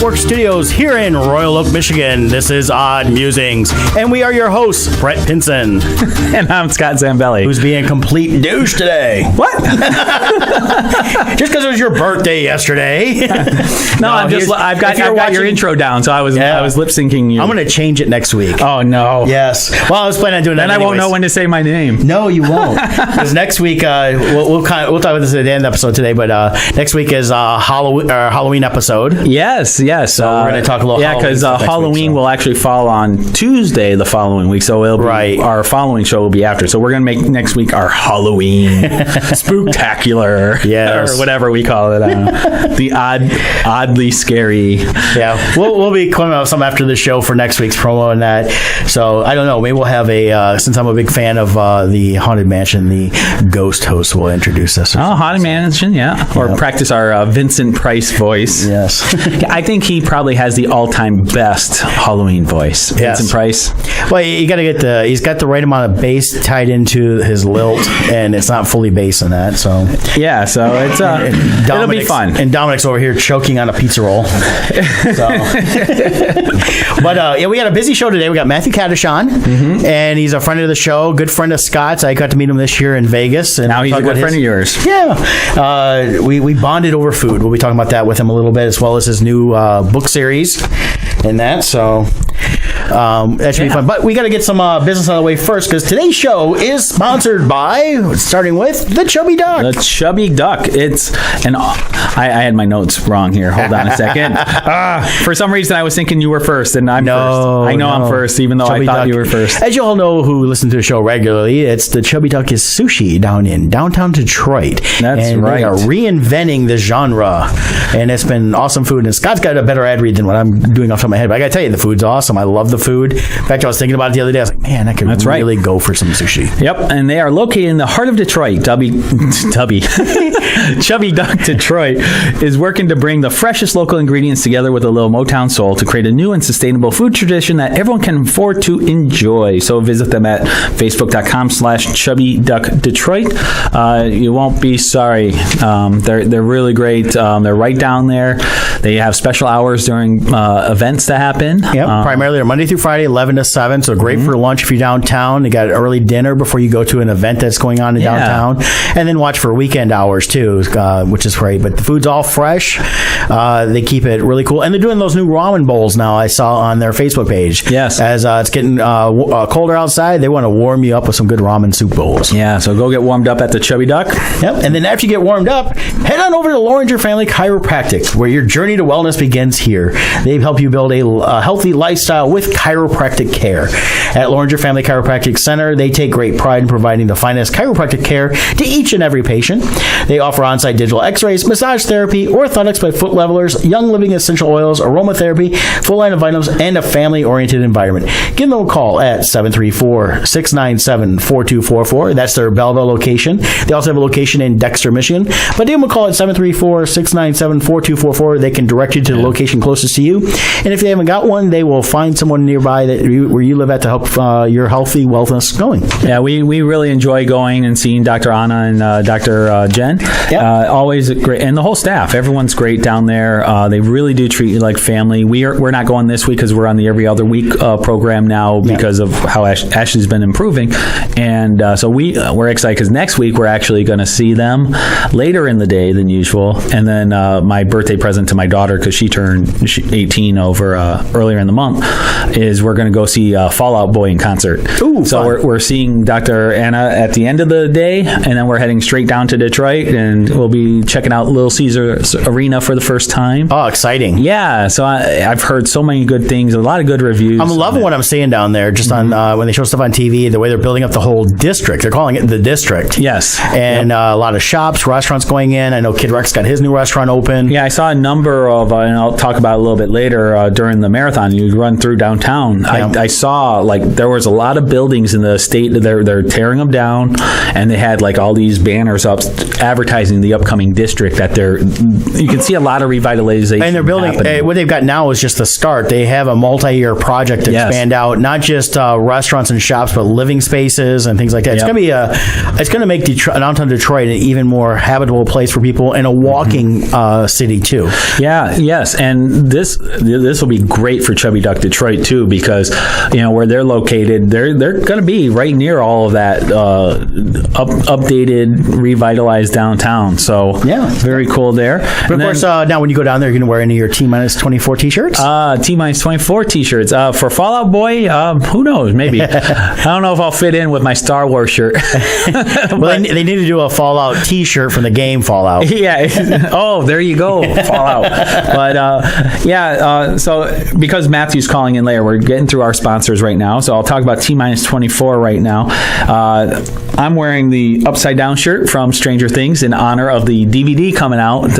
Network Studios here in Royal Oak, Michigan. This is Odd Musings, and we are your hosts, Brett Pinson. And I'm Scott Zambelli. Who's being complete douche today. What? Just because it was your birthday yesterday. No, I've got your intro down, so I was lip syncing you. I'm going to change it next week. Oh, no. Yes. Well, I was planning on doing that Then I won't know when to say my name. No, you won't. Because next week, we'll talk about this at the end of the episode today, but next week is Halloween episode. Yes. So we're going to talk a little Halloween. Yeah, because Halloween will actually fall on Tuesday the following week, so it'll be, our following show will be after. So we're going to make next week our Halloween spooktacular, or whatever we call it. I don't know. The oddly scary. Yeah, we'll be coming out with some after the show for next week's promo and that. So I don't know. Maybe we'll have since I'm a big fan of the Haunted Mansion, the ghost host will introduce us. Oh, Haunted Mansion, yeah. Or practice our Vincent Price voice. Yes. I think he probably has the all-time best Halloween voice. Yes. Vincent Price. Well, you got to get he's got the right amount of bass tied into his lilt, and it's not fully bass in that. So yeah, so it's it'll be fun. And Dominic's over here choking on a pizza roll. So. But we got a busy show today. We got Matthew Kadish on, and he's a friend of the show, good friend of Scott's. I got to meet him this year in Vegas, and now he's a good friend of yours. Yeah, we bonded over food. We'll be talking about that with him a little bit, as well as his new book series and that. So that should be fun. But we got to get some business out of the way first, because today's show is sponsored by, starting with, the Chubby Duck. The Chubby Duck. I had my notes wrong here. Hold on a second. For some reason, I was thinking you were first, and I'm first. I know I'm first, even though Chubby I thought Duck. You were first. As you all know who listen to the show regularly, it's the Chubby Duck is sushi down in downtown Detroit. That's right. They are reinventing the genre, and it's been awesome food. And Scott's got a better ad read than what I'm doing off the top of my head. But I got to tell you, the food's awesome. I love the food. In fact, I was thinking about it the other day. I was like, man, I could really go for some sushi. Yep, and they are located in the heart of Detroit. Chubby Duck Detroit is working to bring the freshest local ingredients together with a little Motown soul to create a new and sustainable food tradition that everyone can afford to enjoy. So visit them at facebook.com/ChubbyDuckDetroit. You won't be sorry. They're really great. They're right down there. They have special hours during events to happen. Yep, primarily they're Monday through Friday, 11 to 7. So great for lunch if you're downtown. They got an early dinner before you go to an event that's going on in downtown. And then watch for weekend hours too, which is great. But the food's all fresh. They keep it really cool. And they're doing those new ramen bowls now, I saw on their Facebook page. Yes. As it's getting colder outside, they want to warm you up with some good ramen soup bowls. Yeah, so go get warmed up at the Chubby Duck. Yep. And then after you get warmed up, head on over to Loringer Family Chiropractic, where your journey to wellness begins here. They help you build a healthy lifestyle with chiropractic care. At Loringer Family Chiropractic Center, they take great pride in providing the finest chiropractic care to each and every patient. They offer on-site digital x-rays, massage therapy, orthotics by foot levelers, young living essential oils, aromatherapy, full line of vitamins, and a family-oriented environment. Give them a call at 734-697-4244. That's their Belleville location. They also have a location in Dexter, Michigan. But give them a call at 734-697-4244. They can direct you to the location closest to you. And if they haven't got one, they will find someone nearby where you live at to help your healthy wellness going. Yeah, we really enjoy going and seeing Dr. Anna and Dr. Jen. Yep. Always great. And the whole staff. Everyone's great down there. They really do treat you like family. We're not going this week because we're on the every other week program now because of how Ashley's been improving. And so we're excited because next week we're actually going to see them later in the day than usual. And then my birthday present to my daughter, because she turned 18 over earlier in the month, is we're going to go see Fall Out Boy in concert. Ooh, so we're seeing Dr. Anna at the end of the day, and then we're heading straight down to Detroit, and we'll be checking out Little Caesars Arena for the first time. Oh, exciting. Yeah, so I've heard so many good things, a lot of good reviews. I'm loving what I'm seeing down there, just on when they show stuff on TV, the way they're building up the whole district. They're calling it the district. Yes. And a lot of shops, restaurants going in. I know Kid Rex got his new restaurant open. Yeah, I saw a number of, and I'll talk about it a little bit later, during the marathon. You run driving through downtown, I saw like there was a lot of buildings in the state. They're tearing them down, and they had like all these banners up advertising the upcoming district that you can see a lot of revitalization. And they're building, what they've got now is just the start. They have a multi-year project to expand out, not just restaurants and shops, but living spaces and things like that. It's going to make downtown Detroit an even more habitable place for people and a walking city too. Yeah, yes, and this will be great for Chubby Duck Detroit too, because where they're located, they're going to be right near all of that updated, revitalized downtown. So very cool there. But of course, now when you go down there, you're going to wear any of your T-24 t-shirts? T-24 t-shirts. For Fallout Boy, who knows? Maybe. I don't know if I'll fit in with my Star Wars shirt. Well, they need to do a Fallout t-shirt from the game Fallout. Yeah. Oh, there you go. Fallout. But so because Matthew's calling in later, we're getting through our sponsors right now. So I'll talk about T-24 right now. I'm wearing the Upside Down shirt from Stranger Things in honor of the DVD coming out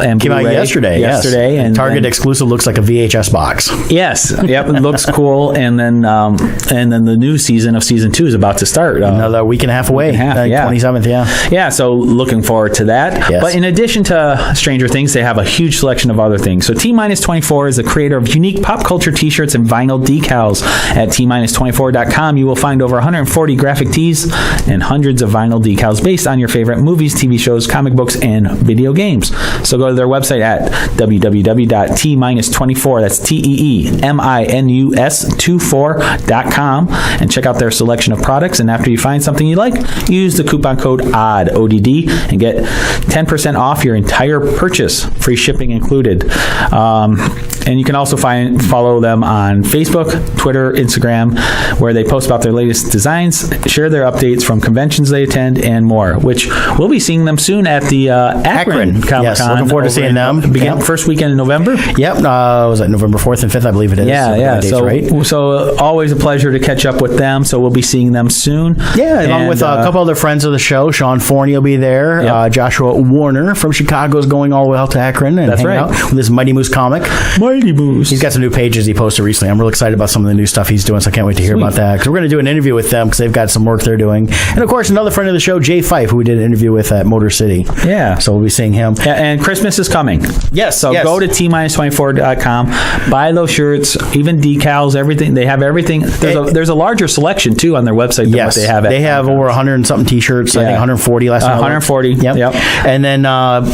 and came out yesterday. Yesterday, and Target exclusive, looks like a VHS box. Yes. Yep. It looks cool. And then the new season of season 2 is about to start. Another week and a half away. 27th. Yeah. Yeah. So looking forward to that. Yes. But in addition to Stranger Things, they have a huge selection of other things. So T-24 is the creator of unique pop culture t-shirts and vinyl decals. At T-24.com, you will find over 140 graphic tees and hundreds of vinyl decals based on your favorite movies, TV shows, comic books, and video games. So go to their website at www.T-24, that's TEEMINUS24.com, and check out their selection of products. And after you find something you like, use the coupon code ODD, and get 10% off your entire purchase, free shipping included. And you can also follow them on Facebook, Twitter, Instagram, where they post about their latest designs, share their updates from conventions they attend, and more, which we'll be seeing them soon at the Akron Comic-Con. Yes, looking forward to seeing them. First weekend in November? Yep. Was it November 4th and 5th, I believe it is. Yeah. So always a pleasure to catch up with them. So we'll be seeing them soon. Yeah, along with a couple other friends of the show. Sean Forney will be there. Yep. Joshua Warner from Chicago is going all the way out to Akron and hanging out with his Mighty Moose comic. Mighty Moose. He's got some new pages he posted recently. I'm really excited about some of the new stuff he's doing, so I can't wait to hear about that. Because we're going to do an interview with them because they've got some work they're doing. And of course, another friend of the show, Jay Fife, who we did an interview with at Motor City. Yeah. So we'll be seeing him. Yeah, and Christmas is coming. Yes. So go to T-24.com, buy those shirts, even decals, everything. They have everything. There's a larger selection, too, on their website than what they have. They have over 100 and something t-shirts. I think 140 last time. 140. Yep. And then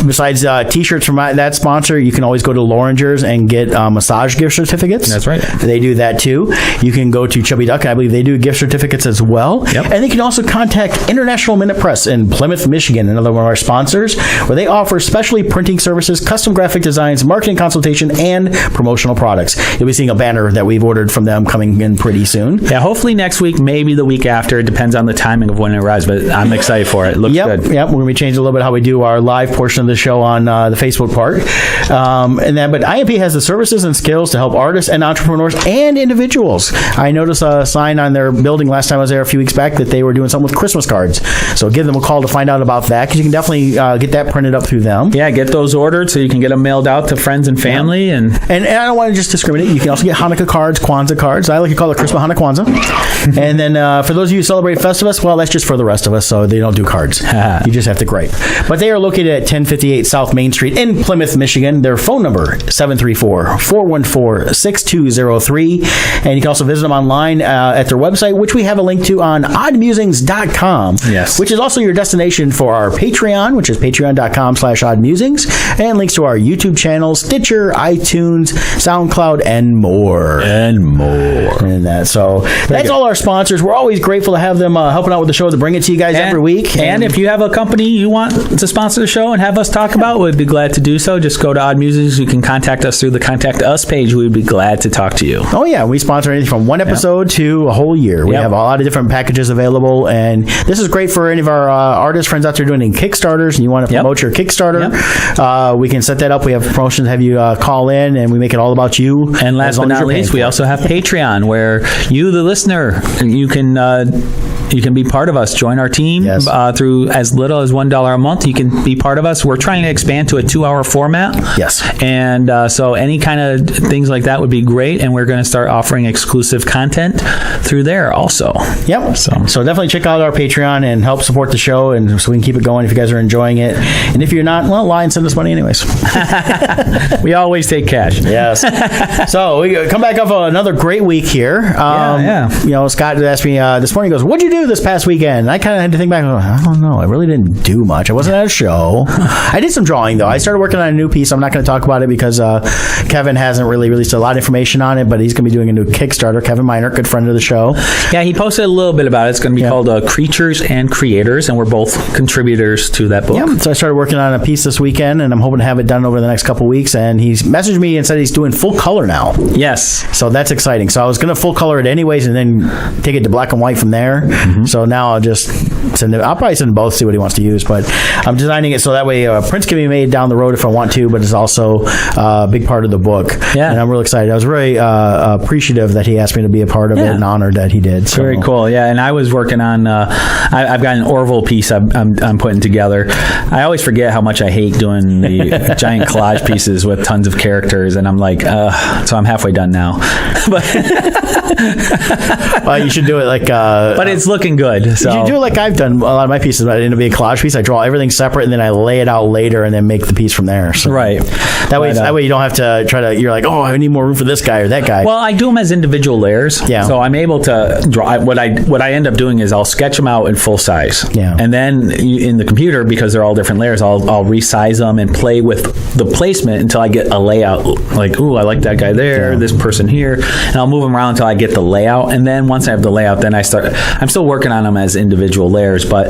besides t-shirts from that sponsor, you can always go to Loringer's and get massage gift certificates. That's right. They do that too. You can go to Chubby Duck, and I believe they do gift certificates as well. Yep. And they can also contact International Minute Press in Plymouth, Michigan, another one of our sponsors, where they offer specialty printing services, custom graphic designs, marketing consultation, and promotional products. You'll be seeing a banner that we've ordered from them coming in pretty soon. Yeah, hopefully next week, maybe the week after. It depends on the timing of when it arrives, but I'm excited for it. It looks good. Yep, we're going to be changing a little bit how we do our live portion of the show on the Facebook part. But IMP has the services and skills to help artists and entrepreneurs and individuals. I noticed a sign on their building last time I was there a few weeks back that they were doing something with Christmas cards. So give them a call to find out about that, because you can definitely get that printed up through them. Yeah, get those ordered so you can get them mailed out to friends and family. And I don't want to just discriminate. You can also get Hanukkah cards, Kwanzaa cards. I like to call it Christmas Hanukkah Kwanzaa. And then for those of you who celebrate Festivus, well, that's just for the rest of us, so they don't do cards. You just have to gripe. But they are located at 1058 South Main Street in Plymouth, Michigan. Their phone number, 734-414-6203. And you can also visit them online at their website, which we have a link to on oddmusings.com. Yes. Which is also your destination for our Patreon, which is patreon.com/oddmusings, and links to our YouTube channel, Stitcher, iTunes, SoundCloud, and more. And that. So that's all our sponsors. We're always grateful to have them helping out with the show, to bring it to you guys every week. And if you have a company you want to sponsor the show and have us talk about, we'd be glad to do so. Just go to Odd Musings. You can contact us through the Contact Us page. We'd be glad to talk to you. Oh, yeah. We sponsor anything from one episode to a whole year. We have a lot of different packages available, and this is great for any of our artist friends out there doing Kickstarters, and you want to promote your Kickstarter. We can set that up. We have promotions, have you call in, and we make it all about you. And last but not least, we also have Patreon, where you, the listener, you can you can be part of us. Join our team through as little as $1 a month. You can be part of us. We're trying to expand to a 2-hour format. Yes. And so any kind of things like that would be great. And we're going to start offering exclusive content through there also. Yep. So definitely check out our Patreon and help support the show, and so we can keep it going if you guys are enjoying it. And if you're not, well, lie and send us money anyways. We always take cash. Yes. So we come back off another great week here. You know, Scott asked me this morning, he goes, what'd you do this past weekend? And I kind of had to think back, I don't know. I really didn't do much. I wasn't at a show. I did some drawing, though. I started working on a new piece. I'm not going to talk about it because Kevin hasn't really released a lot of information on it, but he's going to be doing a new Kickstarter. Kevin Miner, good friend of the show. Yeah, he posted a little bit about it. It's going to be called Creatures and Creators, and we're both contributors to that book. Yeah, so I started working on a piece this weekend, and I'm hoping to have it done over the next couple weeks, and he's messaged me and said he's doing full color now. Yes. So that's exciting. So I was going to full color it anyways and then take it to black and white from there. Mm-hmm. So now I'll just send it. I'll probably send both, see what he wants to use, but I'm designing it so that way prints can be made down the road if I want to, but it's also a big part of the book. Yeah. And I'm really excited. I was very appreciative that he asked me to be a part of it and honored that he did. So. Very cool. Yeah. And I was working on, I've got an Orville piece I'm putting together. I always forget how much I hate doing the giant collage pieces with tons of characters, and I'm like, so I'm halfway done now. Well, you should do it like... but it's looking good. So. You should do it like I've done a lot of my pieces. I end up being a collage piece. I draw everything separate, and then I lay it out later, and then make the piece from there. So right. That way you don't have to try to... You're like, oh, I need more room for this guy or that guy. Well, I do them as individual layers. Yeah. So I'm able to draw... What I end up doing is I'll sketch them out in full size. Yeah. And then in the computer, because they're all different layers, I'll resize them and play with the placement until I get a layout. Like, ooh, I like that guy there, this person here. And I'll move them around until I get the layout. And then once I have the layout, then I'm still working on them as individual layers, but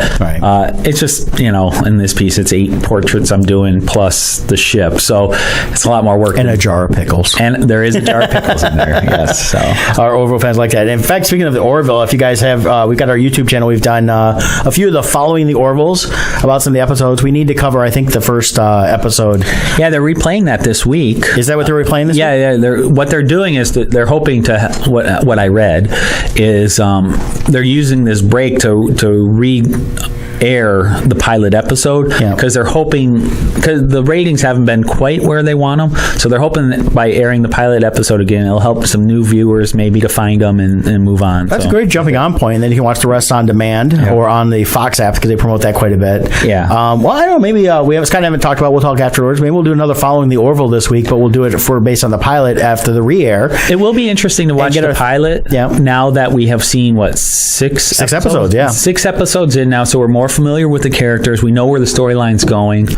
it's just, in this piece, it's 8 portraits I'm doing plus the ship. So it's a lot more work. And a jar of pickles. And there is a jar of pickles in there, yes. So our Orville fans like that. In fact, speaking of the Orville, if you guys have, we've got our YouTube channel. We've done a few of the Following the Orvilles about some of the episodes. We need to cover, I think, the first episode. Yeah, they're replaying that this week. Is that what they're replaying this week? Yeah. What they're doing is that they're hoping to, what I read is they're using this break to re-air the pilot episode because they're hoping, because the ratings haven't been quite where they want them, so they're hoping that by airing the pilot episode again, it'll help some new viewers maybe to find them and move on. That's a great jumping on point, and then you can watch the rest on demand or on the Fox app because they promote that quite a bit. Yeah. Well, I don't know, maybe Scott haven't talked about, we'll talk afterwards. Maybe we'll do another Following the Orville this week, but we'll do it based on the pilot after the re-air. It will be interesting to watch the pilot now that we have seen, six episodes? Yeah. 6 episodes in now, so we're more familiar with the characters. We know where the storyline's going.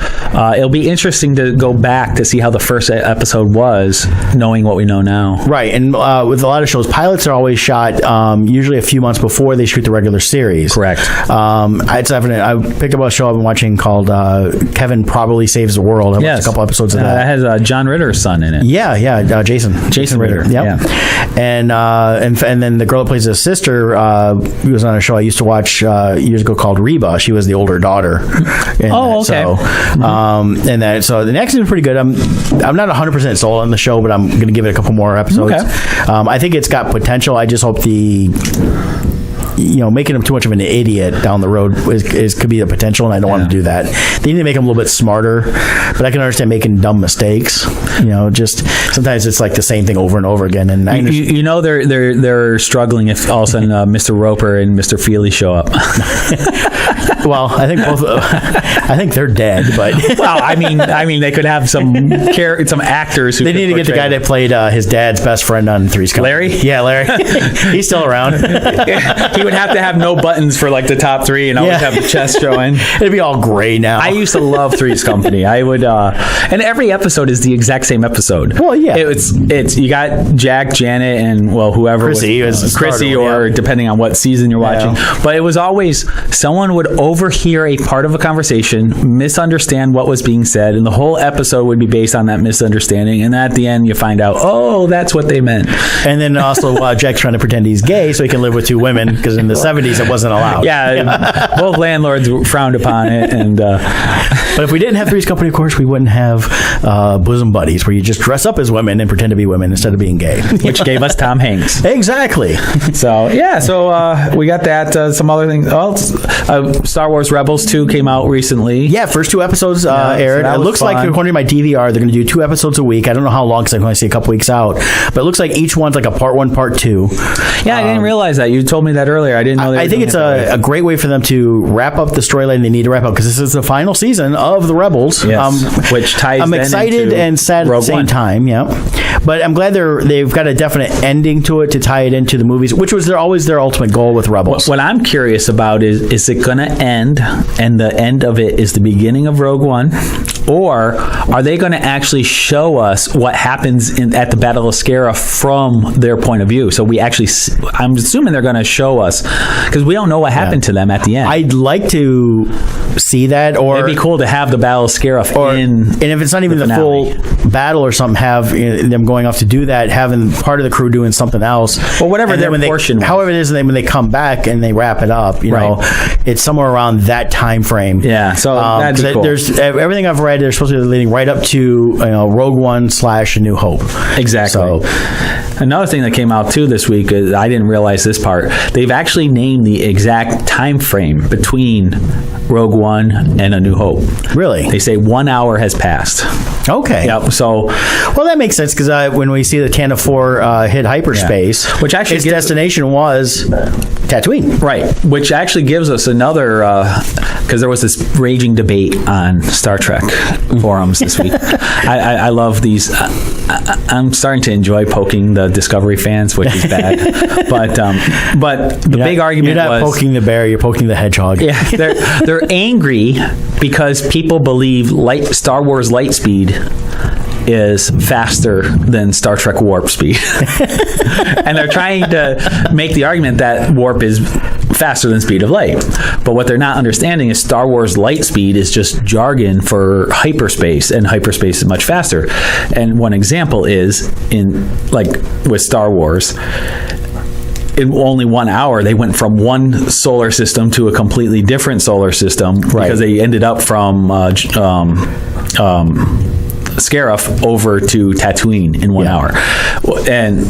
It'll be interesting to go back to see how the first episode was, knowing what we know now. Right, and with a lot of shows, pilots are always shot usually a few months before they shoot the regular series. Correct. I picked up a show I've been watching called Kevin Probably Saves the World. I watched a couple episodes of that. That has John Ritter's son in it. Yeah, Jason Ritter. Yep. Yeah. And then the girl that plays his sister was on a show I used to watch years ago called Reba. She was the older daughter. Okay. So the next is pretty good. I'm not 100% sold on the show, but I'm going to give it a couple more episodes. Okay. I think it's got potential. I just hope making him too much of an idiot down the road could be the potential, and I don't want to do that. They need to make him a little bit smarter, but I can understand making dumb mistakes. Just sometimes it's like the same thing over and over again. And they're struggling if all of a sudden Mr. Roper and Mr. Feely show up. Well, I think both. I think they're dead, but well, I mean, they could have some actors who they need to get the guy that played his dad's best friend on Three's Company. Larry? Yeah, Larry. He's still around. He would have to have no buttons for like the top 3 and always have the chest showing. It'd be all gray now. I used to love Three's Company. I would, and every episode is the exact same episode. Well, yeah, it's you got Jack, Janet, and whoever Chrissy, or depending on what season you're watching. But it was always someone would overhear a part of a conversation, misunderstand what was being said, and the whole episode would be based on that misunderstanding. And at the end, you find out, oh, that's what they meant. And then also Jack's trying to pretend he's gay so he can live with 2 women because because in the 70s it wasn't allowed. Yeah, both landlords frowned upon it, and but if we didn't have Three's Company, of course, we wouldn't have bosom buddies, where you just dress up as women and pretend to be women instead of being gay, which gave us Tom Hanks. Exactly. So we got that. Some other things. Star Wars Rebels 2 came out recently. Yeah, first 2 episodes aired. So it looks fun. like, according to my DVR, they're going to do 2 episodes a week. I don't know how long, because I can only see a couple weeks out. But it looks like each one's like a part 1, part 2. Yeah, I didn't realize that. You told me that earlier. I didn't know that. I think it's a great way for them to wrap up the storyline they need to wrap up, because this is the final season of the Rebels. Yes, which ties. I'm excited and sad at the same time. Yeah, but I'm glad they've got a definite ending to it to tie it into the movies, which was always their ultimate goal with Rebels. What I'm curious about is it going to end, and the end of it is the beginning of Rogue One, or are they going to actually show us what happens at the Battle of Scarif from their point of view? So we actually, I'm assuming they're going to show us, because we don't know what happened to them at the end. I'd like to see that, or it'd be cool to have the Battle of Scarif and if it's not even the full battle or something, have them going off to do that, having part of the crew doing something else, or whatever their portion. However it is, when they come back and they wrap it up, you know, it's somewhere around that time frame. Yeah, so that'd be cool. There's everything I've read. They're supposed to be leading right up to Rogue One / A New Hope. Exactly. So another thing that came out too this week, I didn't realize this part. They've actually named the exact time frame between Rogue One and A New Hope. Really? They say 1 hour has passed. Okay. Yep. So, well, that makes sense, because when we see the Tantive 4 hit hyperspace, which actually its destination was Tatooine, right? Which actually gives us another, because there was this raging debate on Star Trek forums this week. I love these. I'm starting to enjoy poking the Discovery fans, which is bad. but the big argument you're not was poking the bear, you're poking the hedgehog. Yeah, they're angry because people believe Star Wars light speed is faster than Star Trek warp speed. And they're trying to make the argument that warp is faster than speed of light. But what they're not understanding is Star Wars light speed is just jargon for hyperspace, and hyperspace is much faster. And one example is with Star Wars, in only 1 hour, they went from one solar system to a completely different solar system, because they ended up from Scarif over to Tatooine in 1 hour. And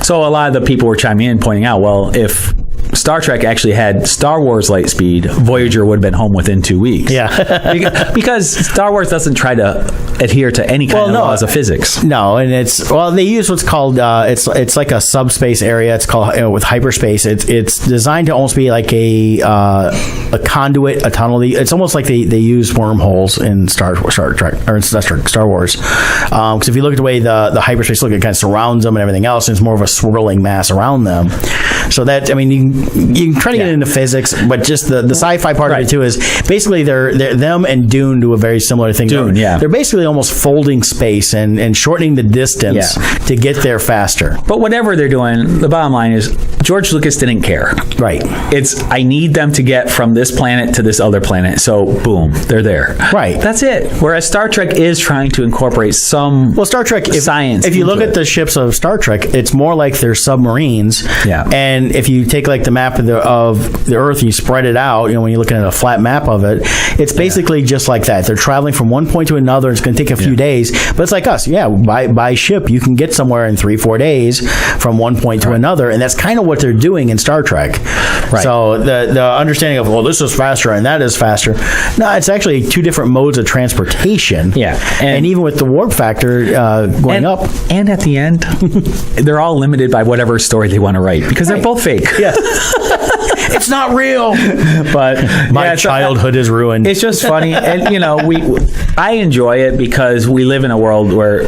so a lot of the people were chiming in, pointing out, well, if Star Trek actually had Star Wars light speed, Voyager would have been home within 2 weeks. Yeah. Because Star Wars doesn't try to adhere to any kind of laws of physics. No, and they use what's called it's like a subspace area. It's called with hyperspace. It's designed to almost be like a conduit, a tunnel. It's almost like they use wormholes in Star Trek or in Star Wars. Because if you look at the way the hyperspace it kind of surrounds them and everything else, and it's more of a swirling mass around them. So that, I mean, you can try to get into physics, but just the sci-fi part of it too is basically they're them and Dune do a very similar thing. Dune, they're basically almost folding space and shortening the distance to get there faster. But whatever they're doing, the bottom line is George Lucas didn't care. Right. It's, I need them to get from this planet to this other planet. So boom, they're there. Right. That's it. Whereas Star Trek is trying to incorporate some Star Trek science. If you look at the ships of Star Trek, it's more like they're submarines. Yeah. And if you take like the map of the Earth and you spread it out, when you're looking at a flat map of it, it's basically just like that. They're traveling from one point to another. It's going to take a few days, but it's like us. Yeah, by ship you can get somewhere in 3-4 days from one point to another, and that's kind of what they're doing in Star Trek. Right. So the understanding of this is faster and that is faster. No, it's actually two different modes of transportation. Yeah, and even with the warp factor going up, and at the end, they're all limited by whatever story they want to write because they're both fake. Yeah. It's not real, but my childhood is ruined. It's just funny, and I enjoy it because we live in a world where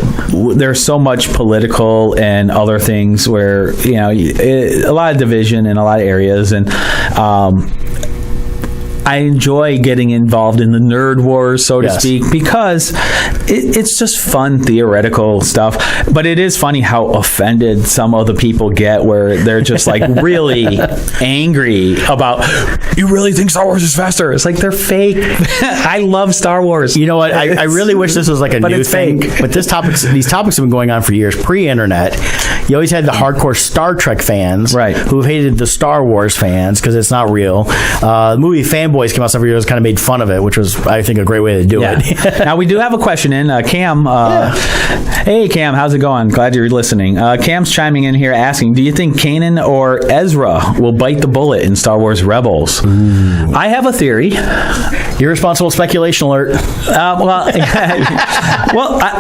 there's so much political and other things where a lot of division in a lot of areas, and I enjoy getting involved in the nerd wars, so to speak, because it's just fun theoretical stuff. But it is funny how offended some of the people get, where they're just like really angry about, you really think Star Wars is faster? It's like, they're fake. I love Star Wars. You know what? I really wish this was like a new thing. But these topics have been going on for years, pre-internet. You always had the hardcore Star Trek fans, who hated the Star Wars fans because it's not real. The movie Fanboys came out several years ago, kind of made fun of it, which was, I think, a great way to do it. Now, we do have a question in. Cam, hey, Cam, how's it going? Glad you're listening. Cam's chiming in here asking, do you think Kanan or Ezra will bite the bullet in Star Wars Rebels? Ooh. I have a theory. Irresponsible speculation alert.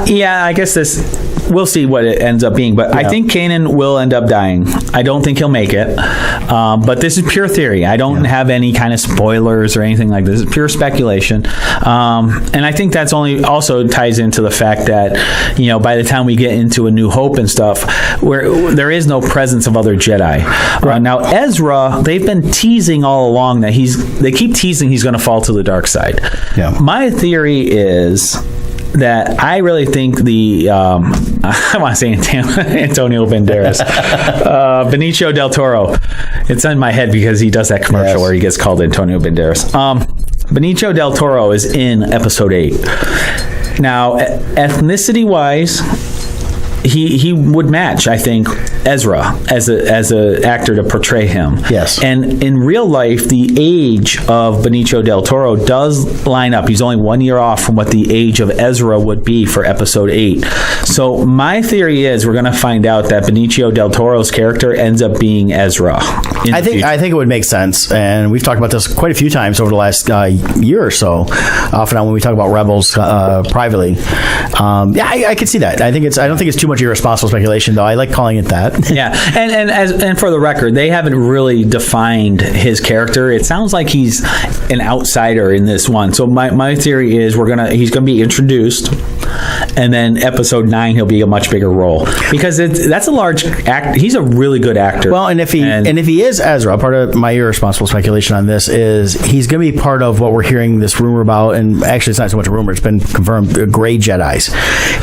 I guess this... We'll see what it ends up being, but I think Kanan will end up dying. I don't think he'll make it, but this is pure theory. I don't have any kind of spoilers or anything like this. It's pure speculation, and I think that's also ties into the fact that, by the time we get into A New Hope and stuff, where there is no presence of other Jedi. Now Ezra, they've been teasing all along that they keep teasing he's going to fall to the dark side. My theory is that I really think I want to say Antonio Banderas, Benicio del Toro. It's in my head because he does that commercial where he gets called Antonio Banderas. Benicio del Toro is in Episode 8. Now, ethnicity-wise, he would match, I think, Ezra as a actor to portray him. Yes. And in real life, the age of Benicio del Toro does line up. He's only 1 year off from what the age of Ezra would be for Episode 8. So my theory is we're going to find out that Benicio del Toro's character ends up being Ezra. I think it would make sense, and we've talked about this quite a few times over the last year or so, off and on when we talk about Rebels privately. I could see that. I don't think it's too much irresponsible speculation, though. I like calling it that. Yeah, and for the record, they haven't really defined his character. It sounds like he's an outsider in this one. So my theory is he's gonna be introduced, and then Episode 9 he'll be a much bigger role, because that's a large act. He's a really good actor. Well, and if he is Ezra, part of my irresponsible speculation on this is he's going to be part of what we're hearing this rumor about, and actually it's not so much a rumor, it's been confirmed, the Grey Jedis.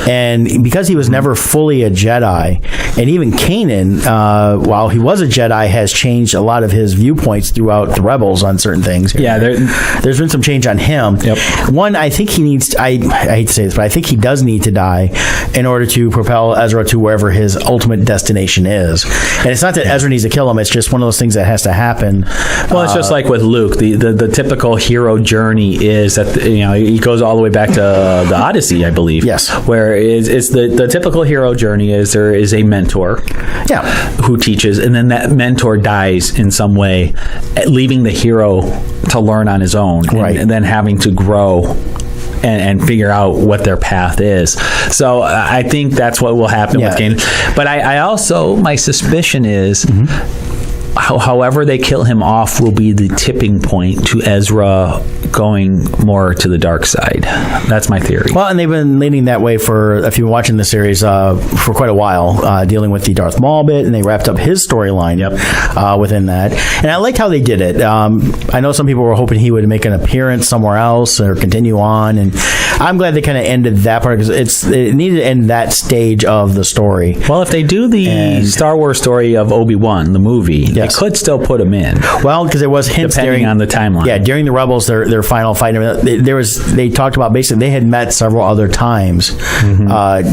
And because he was never fully a Jedi, and even Kanan, while he was a Jedi, has changed a lot of his viewpoints throughout the Rebels on certain things. Yeah, there's been some change on him. Yep. One, I think he needs I hate to say this, but I think he does need to die in order to propel Ezra to wherever his ultimate destination is. And it's not that Ezra needs to kill him, it's just one of those things that has to happen. Well, it's just like with Luke. The typical hero journey is that he goes all the way back to the Odyssey, I believe. Yes. Where it's the typical hero journey is there is a mentor who teaches, and then that mentor dies in some way, leaving the hero to learn on his own, and then having to grow and figure out what their path is. So I think that's what will happen with Kanan. But I also, my suspicion is however they kill him off will be the tipping point to Ezra going more to the dark side. That's my theory. Well, and they've been leaning that way for, if you've been watching the series, for quite a while, dealing with the Darth Maul bit, and they wrapped up his storyline within that. And I liked how they did it. I know some people were hoping he would make an appearance somewhere else or continue on, and I'm glad they kind of ended that part, because it needed to end that stage of the story. Well, if they do the Star Wars story of Obi-Wan, the movie, they could still put him in. Well, because there was hints depending on the timeline. Yeah, during the Rebels, their final fight, they talked about basically they had met several other times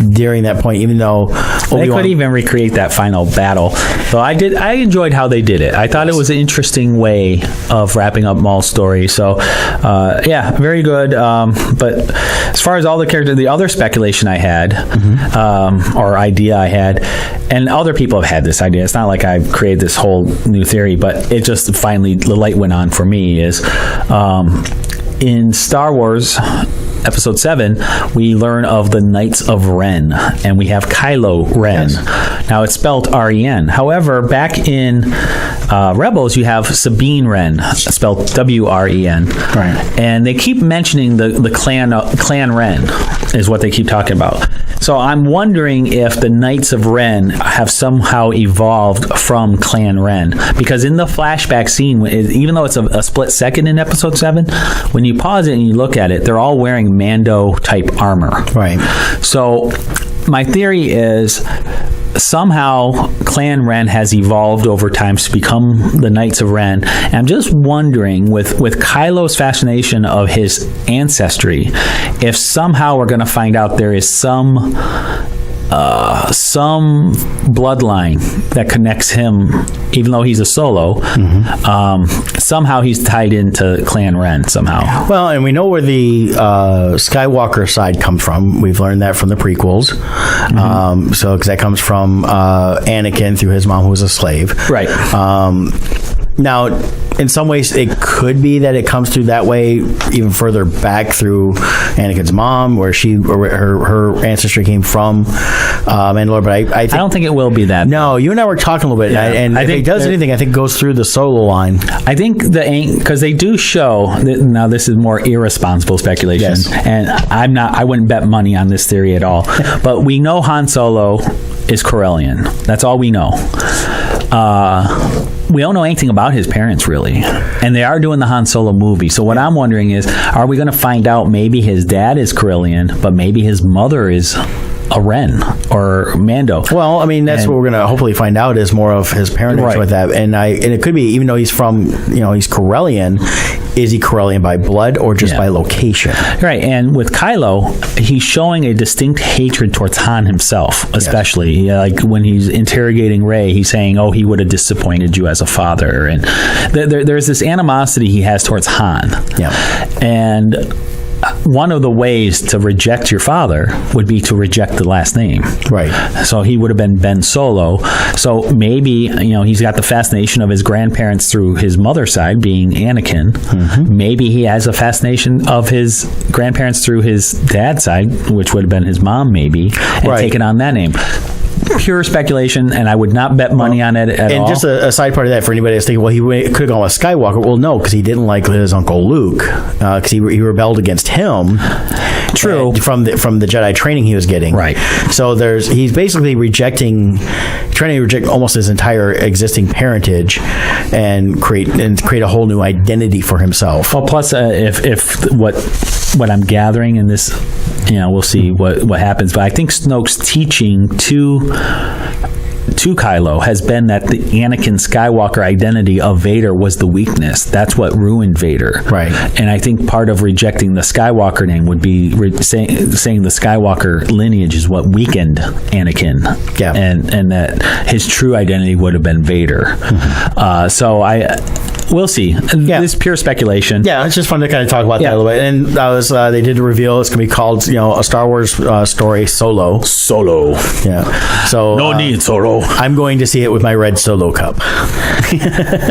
during that point, even though they could even recreate that final battle. So I enjoyed how they did it. I thought it was an interesting way of wrapping up Maul's story. So very good. But as far as all the characters, the other speculation I had, or idea I had, and other people have had this idea. It's not like I've created this whole new theory, but it just finally, the light went on for me, is in Star Wars Episode 7, we learn of the Knights of Ren, and we have Kylo Ren. Now, it's spelled R-E-N. However, back in Rebels, you have Sabine Wren, spelled W-R-E-N. Right. And they keep mentioning the clan Wren is what they keep talking about. So I'm wondering if the Knights of Ren have somehow evolved from Clan Wren. Because in the flashback scene, even though it's a split second in episode 7, when you pause it and you look at it, they're all wearing Mando-type armor. Right. So my theory is somehow Clan Wren has evolved over time to become the Knights of Ren. And I'm just wondering, with Kylo's fascination of his ancestry, if somehow we're going to find out there is some bloodline that connects him, even though he's a Solo. Somehow he's tied into Clan Wren somehow. Well, and we know where the Skywalker side comes from. We've learned that from the prequels. So, because that comes from Anakin through his mom, who was a slave. Right. Now, in some ways, it could be that it comes through that way, even further back through Anakin's mom, where her ancestry came from Mandalore. But I don't think it will be that. No, you and I were talking a little bit, and if it does anything, I think it goes through the Solo line. I think because they do show. Now, this is more irresponsible speculation, yes. And I wouldn't bet money on this theory at all. But we know Han Solo is Corellian. That's all we know. We don't know anything about his parents, really. And they are doing the Han Solo movie. So what I'm wondering is, are we going to find out maybe his dad is Corellian, but maybe his mother is a Wren or Mando? Well, I mean, that's what we're going to hopefully find out, is more of his parentage with that. And it could be, even though he's from, he's Corellian, is he Corellian by blood or just by location? Right. And with Kylo, he's showing a distinct hatred towards Han himself, especially. Yes. Like when he's interrogating Rey, he's saying, oh, he would have disappointed you as a father. And there's this animosity he has towards Han. Yeah. And one of the ways to reject your father would be to reject the last name. Right. So he would have been Ben Solo. So maybe, he's got the fascination of his grandparents through his mother's side, being Anakin. Maybe he has a fascination of his grandparents through his dad's side, which would have been his mom, maybe, and taken on that name. Pure speculation, and I would not bet money on it at all. And just a side part of that for anybody that's thinking, well, he could have gone with Skywalker. Well, no, because he didn't like his uncle Luke, because he rebelled against him. True. From the Jedi training he was getting. Right. So he's basically trying to reject almost his entire existing parentage and create a whole new identity for himself. Well, plus, if what I'm gathering in this, we'll see what happens. But I think Snoke's teaching to Kylo has been that the Anakin Skywalker identity of Vader was the weakness. That's what ruined Vader. Right. And I think part of rejecting the Skywalker name would be saying the Skywalker lineage is what weakened Anakin. Yeah. And that his true identity would have been Vader. We'll see. Yeah. This is pure speculation. Yeah, it's just fun to kind of talk about that a little bit. And that was they did reveal it's going to be called a Star Wars story, Solo. Yeah. So no need Solo. I'm going to see it with my red Solo cup.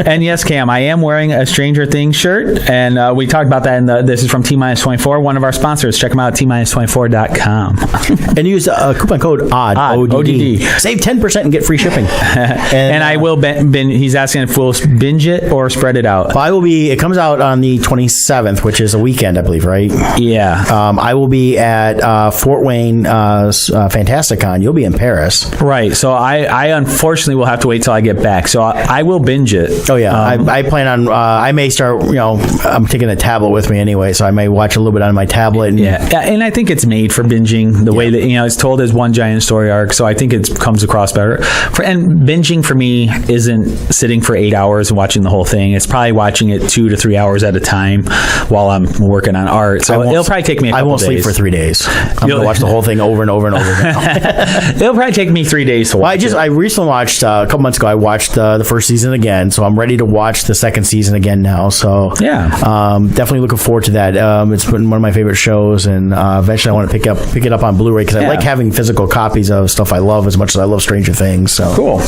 And yes, Cam, I am wearing a Stranger Things shirt, and we talked about that. This is from T-24, one of our sponsors. Check them out at T-24.com. And use coupon code ODD. Save 10% and get free shipping. And I will he's asking if we'll binge it or spread it out. Well, it comes out on the 27th, which is a weekend, I believe, right? Yeah. I will be at Fort Wayne Fantasticon. You'll be in Paris. Right. So I unfortunately will have to wait till I get back. So I will binge it. Oh, yeah. I plan on, I may start, I'm taking a tablet with me anyway, so I may watch a little bit on my tablet. And I think it's made for binging the way that, it's told as one giant story arc. So I think it comes across better. And binging for me isn't sitting for 8 hours and watching the whole thing. It's probably watching it 2 to 3 hours at a time while I'm working on art. So it'll probably take me a couple days. I won't sleep for 3 days. I'm going to watch the whole thing over and over and over again. It'll probably take me 3 days to watch it. I recently watched, a couple months ago, I watched the first season again. So I'm ready to watch the second season again now. So definitely looking forward to that. It's been one of my favorite shows, and eventually I want to pick it up on Blu-ray, because I like having physical copies of stuff I love as much as I love Stranger Things. So cool.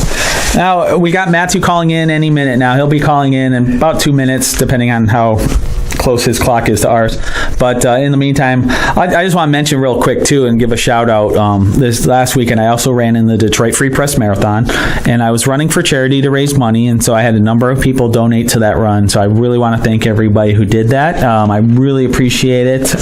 Now we got Matthew calling in any minute now. He'll be calling in about 2 minutes, depending on how close his clock is to ours. But in the meantime, I just want to mention real quick too and give a shout out. This last weekend, I also ran in the Detroit Free Press Marathon, and I was running for charity to raise money, and so I had a number of people donate to that run. So I really want to thank everybody who did that. I really appreciate it.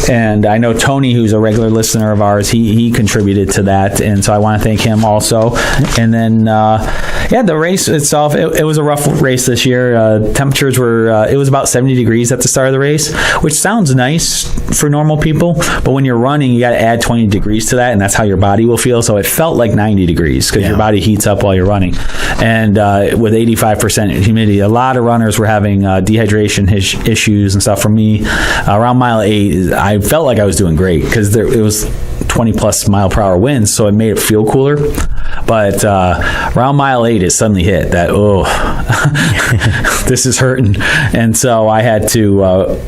And I know Tony, who's a regular listener of ours, he contributed to that, and so I want to thank him also. And then, the race itself, it was a rough race this year. Temperatures were, it was about 70 degrees at the start of the race, which sounds nice for normal people, but when you're running, you got to add 20 degrees to that, and that's how your body will feel. So it felt like 90 degrees because your body heats up while you're running. And with 85% humidity, a lot of runners were having dehydration issues and stuff. For me, around mile 8, I felt like I was doing great because it was 20 plus mile per hour winds, so it made it feel cooler. But around mile 8, it suddenly hit that, this is hurting. And so I had to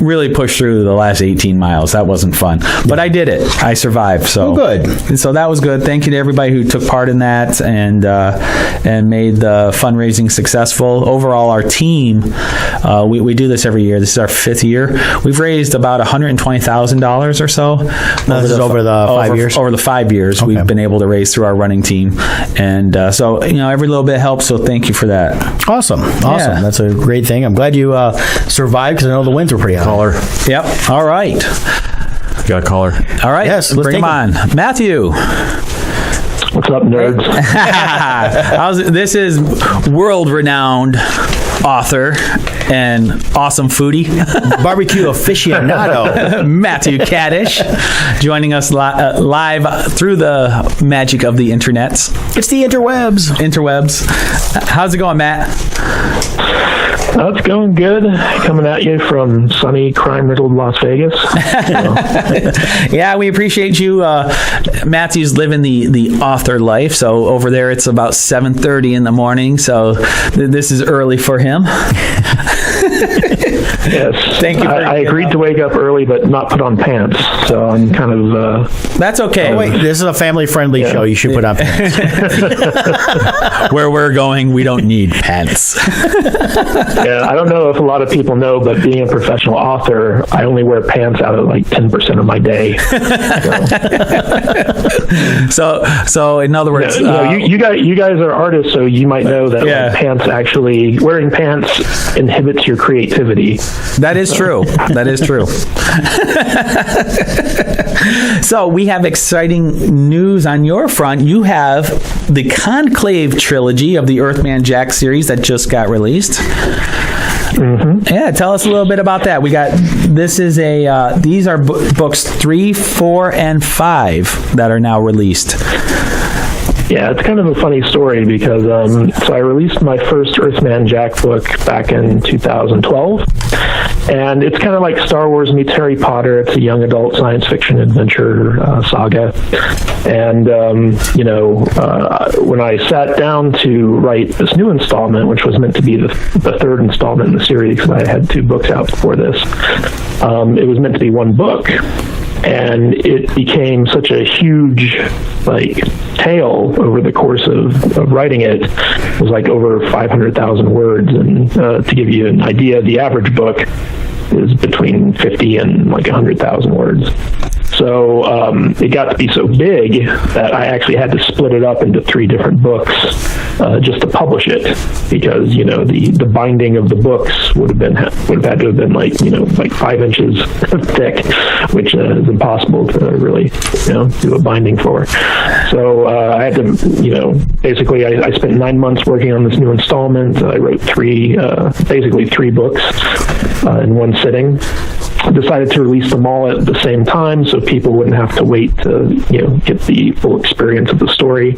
really push through the last 18 miles. That wasn't fun, but I did it. I survived. So good. So that was good. Thank you to everybody who took part in that and made the fundraising successful. Overall, our team, we do this every year. This is our 5th year. We've raised about $120,000 or so. This is over the 5 years? Over the 5 years, we've been able to raise through our running team. And so, every little bit helps. So thank you for that. Awesome. Yeah. That's a great thing. I'm glad you survived because I know the winds were pretty high. Caller. Yep. All right. Got a caller. All right. Yes, let's bring him on. Matthew. What's up, nerds? This is world-renowned author and awesome foodie, barbecue aficionado, Matthew Kadish, joining us live through the magic of the internets. It's the interwebs. How's it going, Matt? It's going good. Coming at you from sunny, crime-riddled Las Vegas. Yeah, we appreciate you. Matthew's living the author life, so over there it's about 7:30 in the morning, so this is early for him. Yes. Thank you. I agreed to wake up early, but not put on pants, so I'm kind of... That's okay. Oh, wait, this is a family-friendly show. You should put on pants. Where we're going, we don't need pants. Yeah, I don't know if a lot of people know, but being a professional author, I only wear pants out of like 10% of my day. So in other words, you guys are artists, so you might know that wearing pants inhibits your creativity. That is true. That is true. So we have exciting news on your front. You have the Conclave trilogy of the Earthman Jack series that just got released. Mm-hmm. Yeah, tell us a little bit about that. These are books 3, 4, and 5 that are now released. Yeah, it's kind of a funny story because so I released my first Earthman Jack book back in 2012, and it's kind of like Star Wars meets Harry Potter. It's a young adult science fiction adventure saga, and when I sat down to write this new installment, which was meant to be the third installment in the series, because I had 2 books out before this, it was meant to be one book. And it became such a huge, tale over the course of writing it. It was over 500,000 words. And to give you an idea, the average book is between 50 and 100,000 words. So it got to be so big that I actually had to split it up into 3 different books just to publish it, because the binding of the books would have had to have been 5 inches thick, which is impossible to really do a binding for. So I had to basically I spent 9 months working on this new installment. I wrote 3 books in one sitting. I decided to release them all at the same time so people wouldn't have to wait to get the full experience of the story.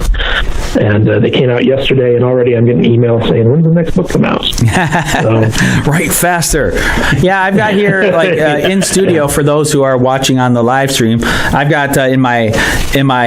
And they came out yesterday, and already I'm getting emails saying, when's the next book come out? Write faster. Yeah, I've got here in studio, for those who are watching on the live stream, I've got in my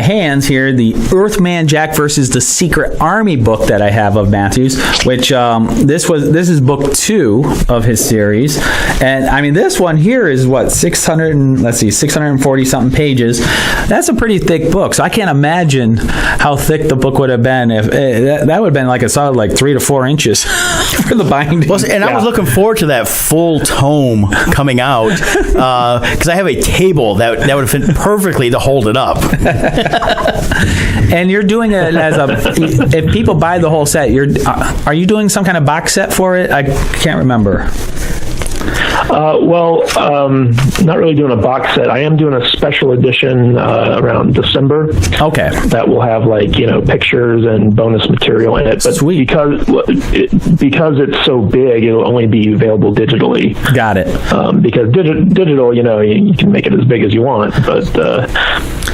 hands here the Earthman Jack versus the Secret Army book that I have of Matthew's, which this is book 2 of his series. And I mean, this one here is 640 something pages. That's a pretty thick book, so I can't imagine how thick the book would have been if that would have been a solid 3 to 4 inches. for the binding. Well, and I was looking forward to that full tome coming out because I have a table that would fit perfectly to hold it up. And you're doing it as if people buy the whole set, are you doing some kind of box set for it? I can't remember. Not really doing a box set. I am doing a special edition around December. Okay. That will have pictures and bonus material in it. But Sweet. Because it's so big, it'll only be available digitally. Got it. Because digital, you can make it as big as you want, but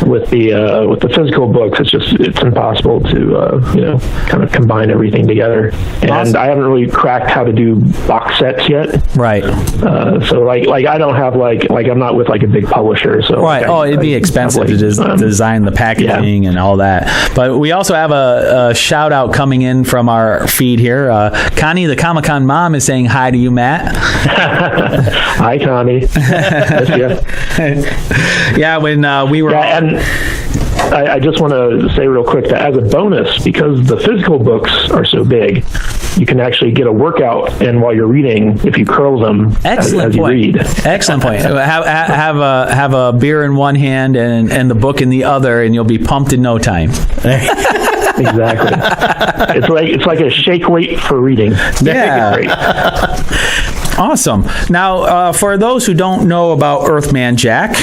with the physical books, it's impossible to kind of combine everything together. And awesome. I haven't really cracked how to do box sets yet. Right. So I don't have I'm not with a big publisher. So right. It'd be expensive to design the packaging and all that. But we also have a shout out coming in from our feed here. Connie, the Comic-Con mom, is saying hi to you, Matt. Hi, Connie. Yeah, when we were. Yeah, and I just want to say real quick that as a bonus, because the physical books are so big, you can actually get a workout, and while you're reading, if you curl them as you read. Excellent point. Have a beer in one hand and the book in the other, and you'll be pumped in no time. Exactly. It's like a shake weight for reading. Yeah. Awesome. Now, for those who don't know about Earthman Jack,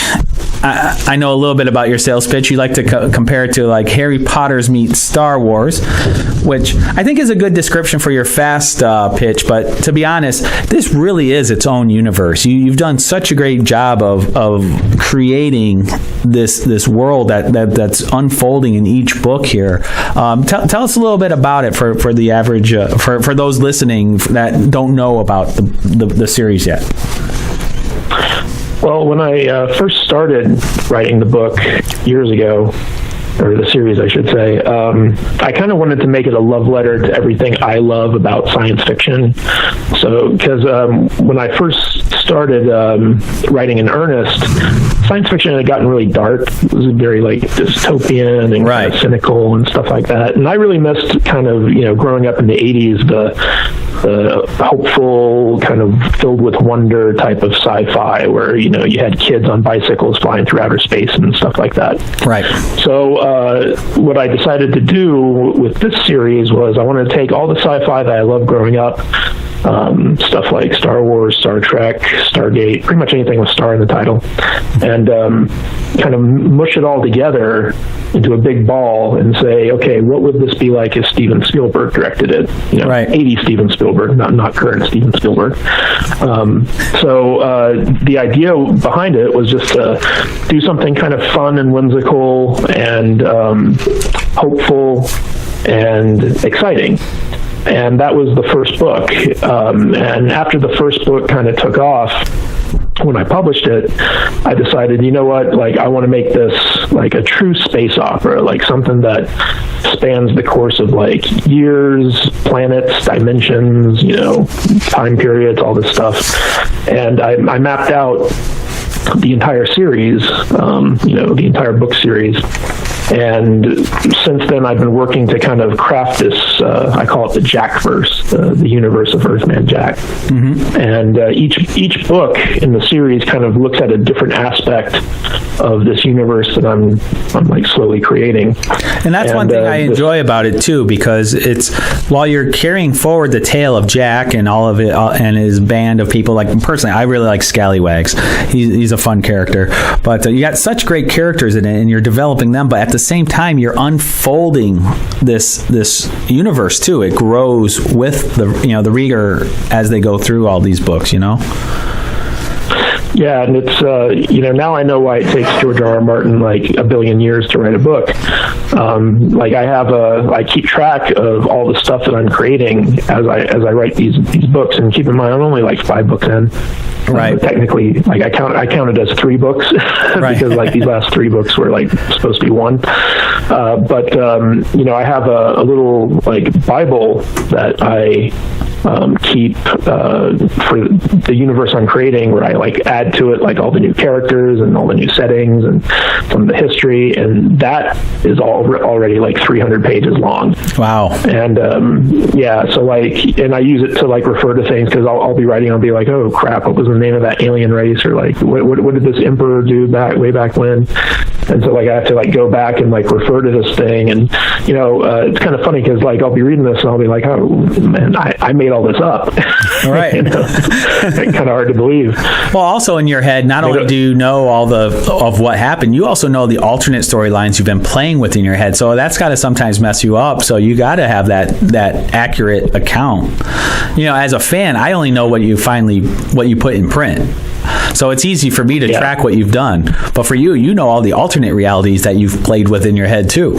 I know a little bit about your sales pitch. You like to compare it to Harry Potter's meets Star Wars, which I think is a good description for your fast pitch. But to be honest, this really is its own universe. You've done such a great job of creating this world that's unfolding in each book here. Tell us a little bit about it for the average for those listening that don't know about the series yet. Well, when I first started writing the book years ago, or the series, I should say, I kind of wanted to make it a love letter to everything I love about science fiction. So, because when I first started writing in earnest, science fiction had gotten really dark. It was very dystopian and kind of cynical and stuff like that. And I really missed kind of, growing up in the 80s, the hopeful, kind of filled with wonder type of sci-fi where, you had kids on bicycles flying through outer space and stuff like that. Right. So what I decided to do with this series was I wanted to take all the sci-fi that I loved growing up, stuff like Star Wars, Star Trek, Stargate, pretty much anything with star in the title, and kind of mush it all together into a big ball and say, okay, what would this be like if Steven Spielberg directed it? 80 Steven Spielberg, not current Steven Spielberg. So the idea behind it was just to do something kind of fun and whimsical and hopeful and exciting. And that was the first book. And after the first book kind of took off, when I published it, I decided, you know what, I want to make this a true space opera, something that spans the course of years, planets, dimensions, time periods, all this stuff. And I mapped out the entire series, the entire book series. And since then, I've been working to kind of craft this, I call it the Jackverse, the universe of Earthman Jack. Mm-hmm. And each book in the series kind of looks at a different aspect of this universe that I'm slowly creating. And that's one thing I enjoy about it, too, because it's, while you're carrying forward the tale of Jack and all of it, and his band of people, personally, I really like Scallywags. He's a fun character. But you got such great characters in it, and you're developing them, but at the same time, you're unfolding this universe too. It grows with the reader as they go through all these books. Yeah, and it's now I know why it takes George R.R. Martin a billion years to write a book. I keep track of all the stuff that I'm creating as I write these books, and keep in mind I'm only 5 books in. Right. Technically, I counted as 3 books because these last 3 books were supposed to be 1. But I have a little Bible that I keep for the universe I'm creating, where I like add to it like all the new characters and all the new settings and some of the history, and that is already like 300 pages long. Wow. And so like, and I use it to like refer to things, because I'll be writing, I'll be like, oh crap, what was the name of that alien race, or like what did this emperor do way back when? And so like I have to like go back and like refer to this thing, and it's kind of funny because like I'll be reading this and I'll be like, oh man, I made all this up. Right. It's kind of hard to believe. Well, also in your head, not only do you know all of what happened, you also know the alternate storylines you've been playing with in your head. So that's got to sometimes mess you up. So you got to have that accurate account. As a fan, I only know what you put in print. So it's easy for me to track what you've done. But for you, you know all the alternate realities that you've played with in your head too.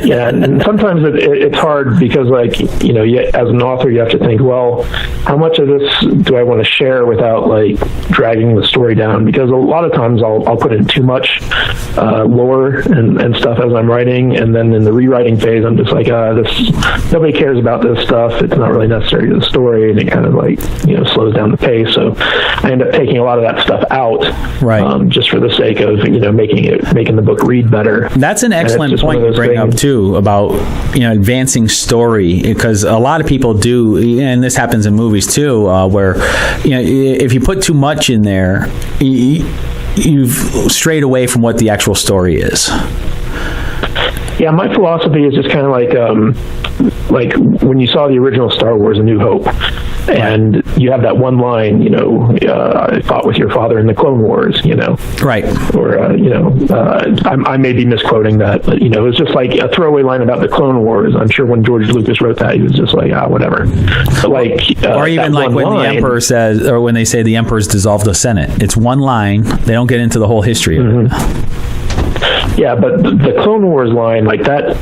Yeah, and sometimes it's hard because, like, as an author, you have to think, well, how much of this do I want to share without, like, dragging the story down? Because a lot of times I'll put in too much lore and stuff as I'm writing, and then in the rewriting phase, I'm just like, nobody cares about this stuff. It's not really necessary to the story, and it kind of, like, slows down the pace. So I end up taking a lot of that stuff out, right? Just for the sake of, making the book read better. That's an excellent point you bring up too about advancing story, because a lot of people do, and this happens in movies too, where if you put too much in there, you've strayed away from what the actual story is. Yeah, my philosophy is just kind of like when you saw the original Star Wars: A New Hope, and you have that one line, I fought with your father in the Clone Wars, Right. Or, I may be misquoting that, but, it was just like a throwaway line about the Clone Wars. I'm sure when George Lucas wrote that, he was just like, whatever. But or even like when the Emperor says, or when they say the Emperor's dissolved the Senate. It's one line. They don't get into the whole history of it. Yeah, but the Clone Wars line, like that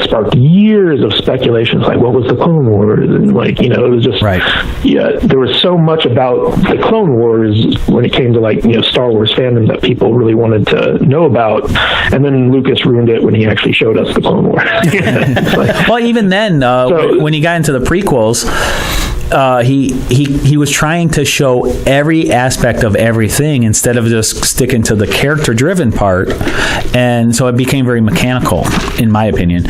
sparked years of speculations, like what was the Clone Wars, and it was just right. Yeah, there was so much about the Clone Wars when it came to Star Wars fandom that people really wanted to know about, and then Lucas ruined it when he actually showed us the Clone Wars. Well, even then, when he got into the prequels, he was trying to show every aspect of everything instead of just sticking to the character-driven part, and so it became very mechanical, in my opinion,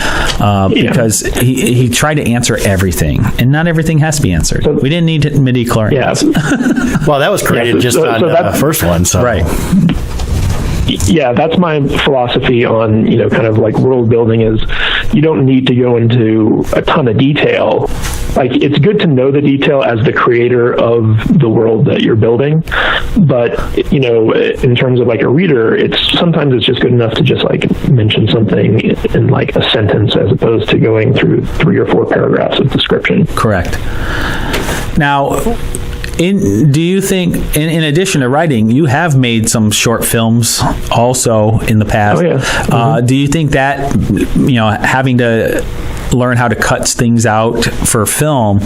because he tried to answer everything, and not everything has to be answered. We didn't need midi-chlorians. Yeah. Well, that was created just on the first one, so right. Yeah, that's my philosophy on, kind of like world building, is you don't need to go into a ton of detail. Like, it's good to know the detail as the creator of the world that you're building, but, in terms of like a reader, sometimes it's just good enough to just like mention something in like a sentence as opposed to going through 3 or 4 paragraphs of description. Correct. Now, do you think, in addition to writing, you have made some short films also in the past? Oh, yeah. Mm-hmm. Do you think that, having to learn how to cut things out for film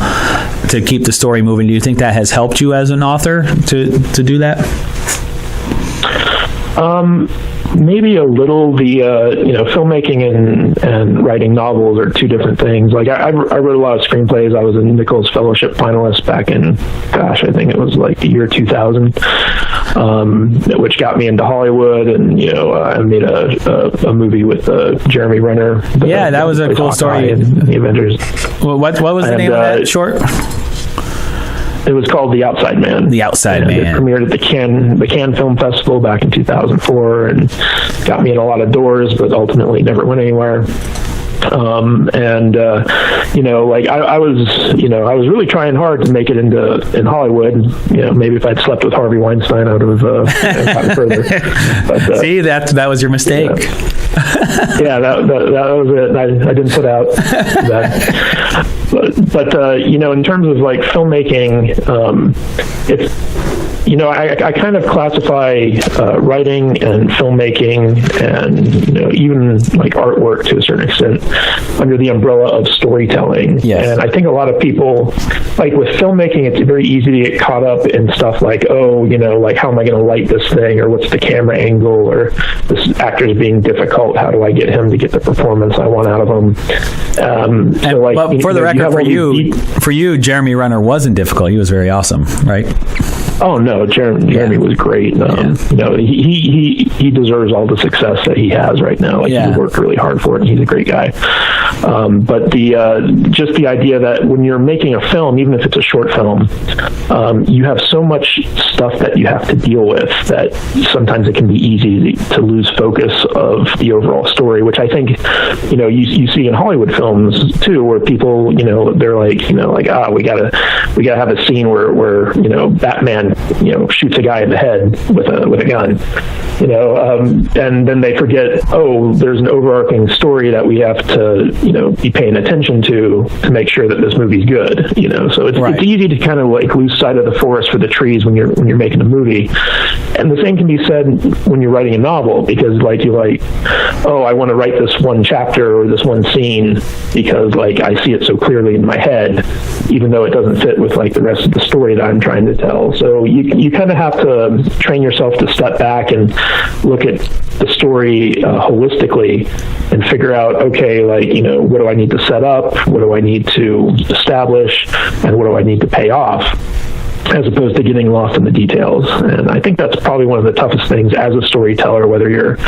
to keep the story moving, do you think that has helped you as an author to do that? Maybe a little. The filmmaking and writing novels are two different things. Like I wrote a lot of screenplays. I was a Nichols Fellowship finalist back in, I think it was like the year 2000, which got me into Hollywood. And I made a movie with Jeremy Renner. That was a cool story. In the Avengers. Well, what was the name of that short? It was called The Outside Man. The Outside Man. It premiered at the Cannes Film Festival back in 2004 and got me in a lot of doors, but ultimately never went anywhere. I was really trying hard to make it in Hollywood. Maybe if I'd slept with Harvey Weinstein, I would have gotten further. But, see, that was your mistake. Yeah, that was it. I didn't put out that. But in terms of like filmmaking, it's. I kind of classify writing and filmmaking and, even like artwork to a certain extent under the umbrella of storytelling. Yes. And I think a lot of people, like with filmmaking, it's very easy to get caught up in stuff like, like how am I going to light this thing, or what's the camera angle, or this actor's being difficult, how do I get him to get the performance I want out of him? But for the record, for you, Jeremy Renner wasn't difficult. He was very awesome, right? Oh no, Jeremy was great. He deserves all the success that he has right now. He worked really hard for it, and he's a great guy. But just the idea that when you're making a film, even if it's a short film, you have so much stuff that you have to deal with that sometimes it can be easy to lose focus of the overall story, which I think you see in Hollywood films too, where people they're like we gotta have a scene where Batman shoots a guy in the head with a gun, and then they forget, there's an overarching story that we have to be paying attention to make sure that this movie's good. So it's easy to kind of like lose sight of the forest for the trees when you're making a movie. And the same can be said when you're writing a novel, because I want to write this one chapter or this one scene because I see it so clearly in my head, even though it doesn't fit with the rest of the story that I'm trying to tell. So you kind of have to train yourself to step back and look at the story holistically and figure out, what do I need to set up, what do I need to establish, and what do I need to pay off, as opposed to getting lost in the details. And I think that's probably one of the toughest things as a storyteller, whether you're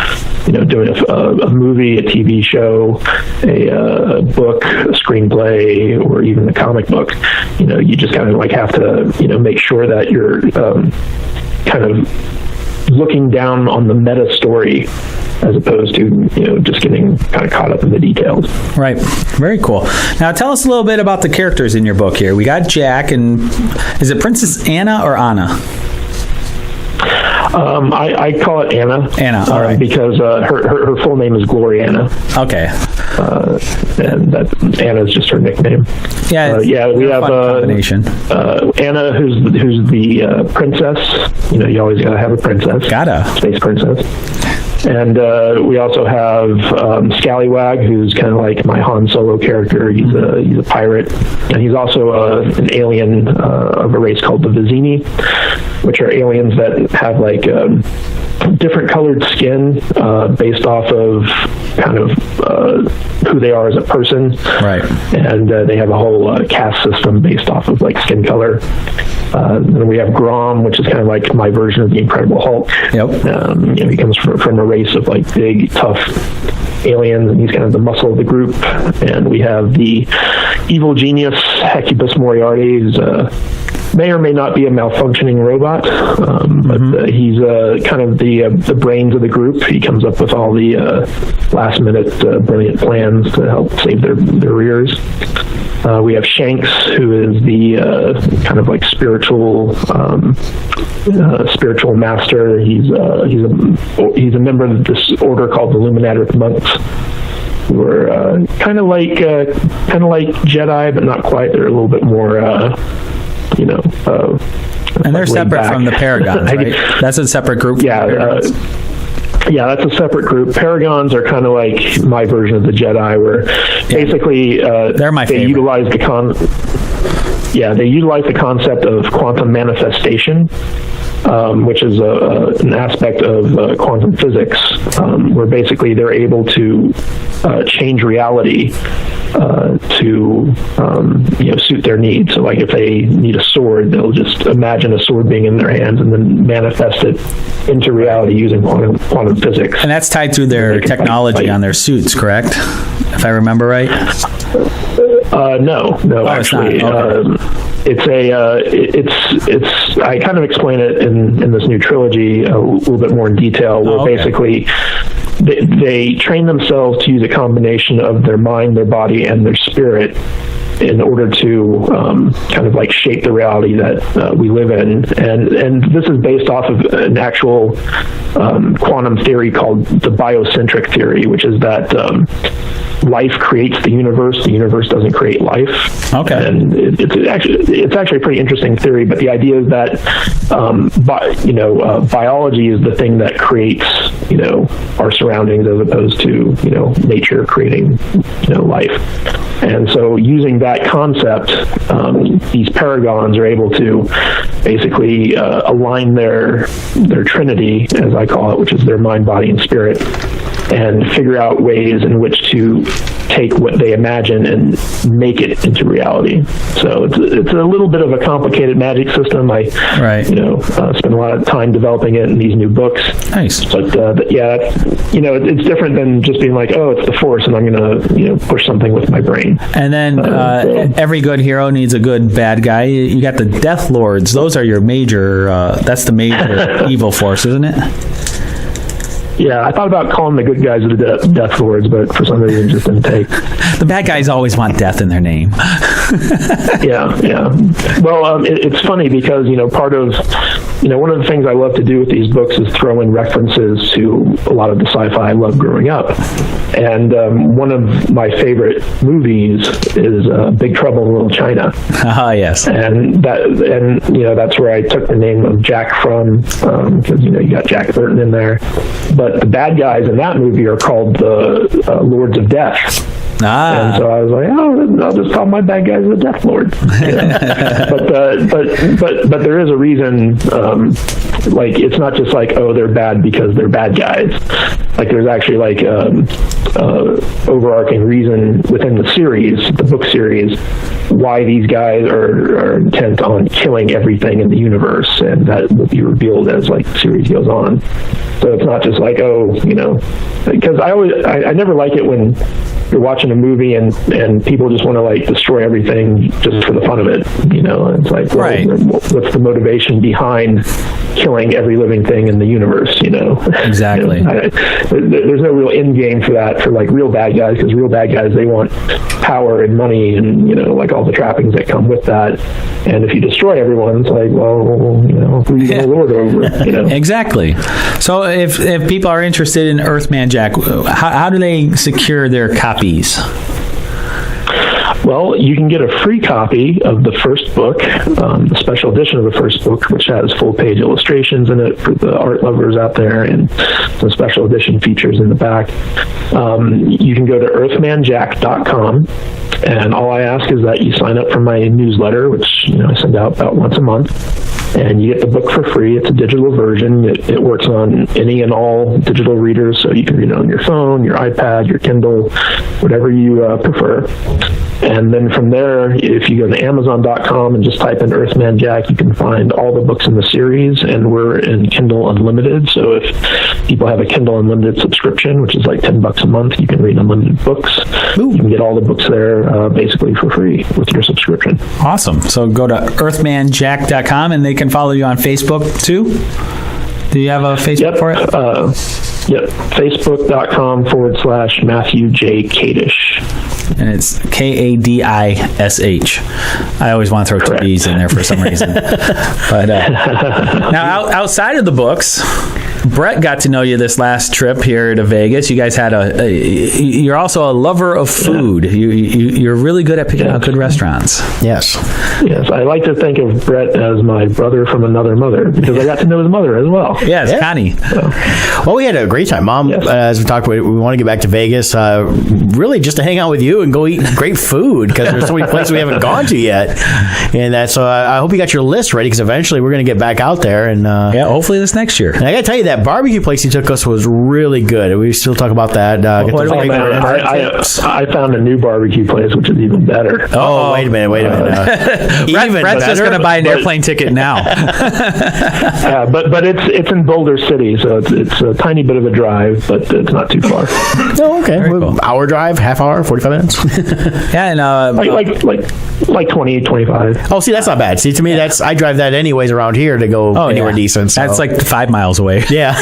doing a movie, a TV show, a book, a screenplay, or even a comic book. You just kind of have to make sure that you're kind of looking down on the meta story, as opposed to just getting kind of caught up in the details. Right. Very cool. Now tell us a little bit about the characters in your book here. We got Jack, and is it Princess Anna or Anna? I call it Anna. Anna, all right. Because her full name is Gloriana. Okay. And that Anna is just her nickname. Yeah. We have combination. Anna, who's the princess. You always gotta have a princess. Space princess. And we also have Scallywag, who's kind of like my Han Solo character. He's a pirate, and he's also an alien of a race called the Vizini, which are aliens that have different colored skin based off of kind of who they are as a person. Right. And they have a whole caste system based off of skin color. Then we have Grom, which is kind of like my version of the Incredible Hulk. Yep. He comes from a race of big, tough aliens, and he's kind of the muscle of the group. And we have the evil genius Hecubus Moriarty, who's may or may not be a malfunctioning robot, but he's kind of the brains of the group. He comes up with all the last-minute brilliant plans to help save their rears. We have Shanks, who is the kind of spiritual master. He's a member of this order called the Luminatic Monks, who are kind of like Jedi, but not quite. They're a little bit more, and they're separate from the Paragons, right? That's a separate group. Yeah. That's a separate group. Paragons are kind of like my version of the Jedi, where basically they're my favorite. They utilize the concept of quantum manifestation, which is an aspect of quantum physics, where basically they're able to change reality to suit their needs. So if they need a sword, they'll just imagine a sword being in their hands and then manifest it into reality using quantum physics. And that's tied to their technology on their suits, correct? If I remember right? No, actually. It's I kind of explain it in this new trilogy a little bit more in detail, where basically they train themselves to use a combination of their mind, their body, and their spirit in order to kind of shape the reality that we live in. And this is based off of an actual quantum theory called the biocentric theory, which is that life creates the universe doesn't create life. Okay. And it's actually a pretty interesting theory, but the idea is that biology is the thing that creates our surroundings, as opposed to nature creating life. And so using that concept, these paragons are able to basically align their trinity, as I call it, which is their mind, body, and spirit, and figure out ways in which to take what they imagine and make it into reality. So it's a little bit of a complicated magic system. I spend a lot of time developing it in these new books. Nice. But yeah, it's different than just being like, oh, it's the Force, and I'm going to push something with my brain. And then every good hero needs a good bad guy. You got the Death Lords. Those are your major. That's the major evil force, isn't it? Yeah, I thought about calling the good guys the Death Lords, but for some reason it just didn't take. The bad guys always want death in their name. Yeah. Well, it's funny because, part of, one of the things I love to do with these books is throw in references to a lot of the sci-fi I loved growing up. And one of my favorite movies is Big Trouble in Little China. Ah, yes. And that's where I took the name of Jack from, because, you got Jack Burton in there. But the bad guys in that movie are called the Lords of Death. And so I was like, I'll just call my bad guys the Death Lord. But there is a reason. It's not just like, oh, they're bad because they're bad guys. Like, there's actually overarching reason within the series, the book series, why these guys are intent on killing everything in the universe, and that will be revealed as the series goes on. So it's not just like, because I never like it when you're watching a movie and people just want to destroy everything just for the fun of it. It's like, well, right. What's the motivation behind killing every living thing in the universe? Exactly. There's no real end game for that for real bad guys, because real bad guys, they want power and money and all the trappings that come with that. And if you destroy everyone, it's like, well, who are you going to lord over? Exactly. So if people are interested in Earthman Jack, how do they secure their copies? Well, you can get a free copy of the first book, the special edition of the first book, which has full-page illustrations in it for the art lovers out there, and some special edition features in the back. You can go to earthmanjack.com, and all I ask is that you sign up for my newsletter, which I send out about once a month. And you get the book for free. It's a digital version. It works on any and all digital readers, so you can read it on your phone, your iPad, your Kindle, whatever you prefer. And then from there, if you go to Amazon.com and just type in Earthman Jack, you can find all the books in the series, and we're in Kindle Unlimited. So if people have a Kindle Unlimited subscription, which is $10 a month, you can read unlimited books. Ooh. You can get all the books there basically for free with your subscription. Awesome. So go to earthmanjack.com, and they can follow you on Facebook too. Do you have a Facebook for it? Yep. Facebook.com/Matthew J. Kadish. And it's Kadish. I always want to throw two B's in there for some reason. But now, outside of the books, Brett got to know you this last trip here to Vegas. You guys had you're also a lover of food. You're really good at picking out good restaurants. Yes. Yes, I like to think of Brett as my brother from another mother, because I got to know his mother as well. Yes, yeah. Connie. Well, we had a great time, Mom. Yes. As we talked about, we want to get back to Vegas, really just to hang out with you and go eat great food, because there's so many places we haven't gone to yet. And so I hope you got your list ready, because eventually we're going to get back out there. And hopefully this next year. And I got to tell you, that barbecue place you took us was really good. We still talk about that. I found a new barbecue place, which is even better. Oh, wait a minute. Brett's just going to buy an airplane ticket now. Yeah, but it's in Boulder City, so it's a tiny bit of a drive, but it's not too far. Oh, okay. Cool. Hour drive, half hour, 45 minutes. Yeah, and like 20, 25. Oh, see, that's not bad. See, to me, I drive that anyways around here to go anywhere decent. So. That's 5 miles away. Yeah.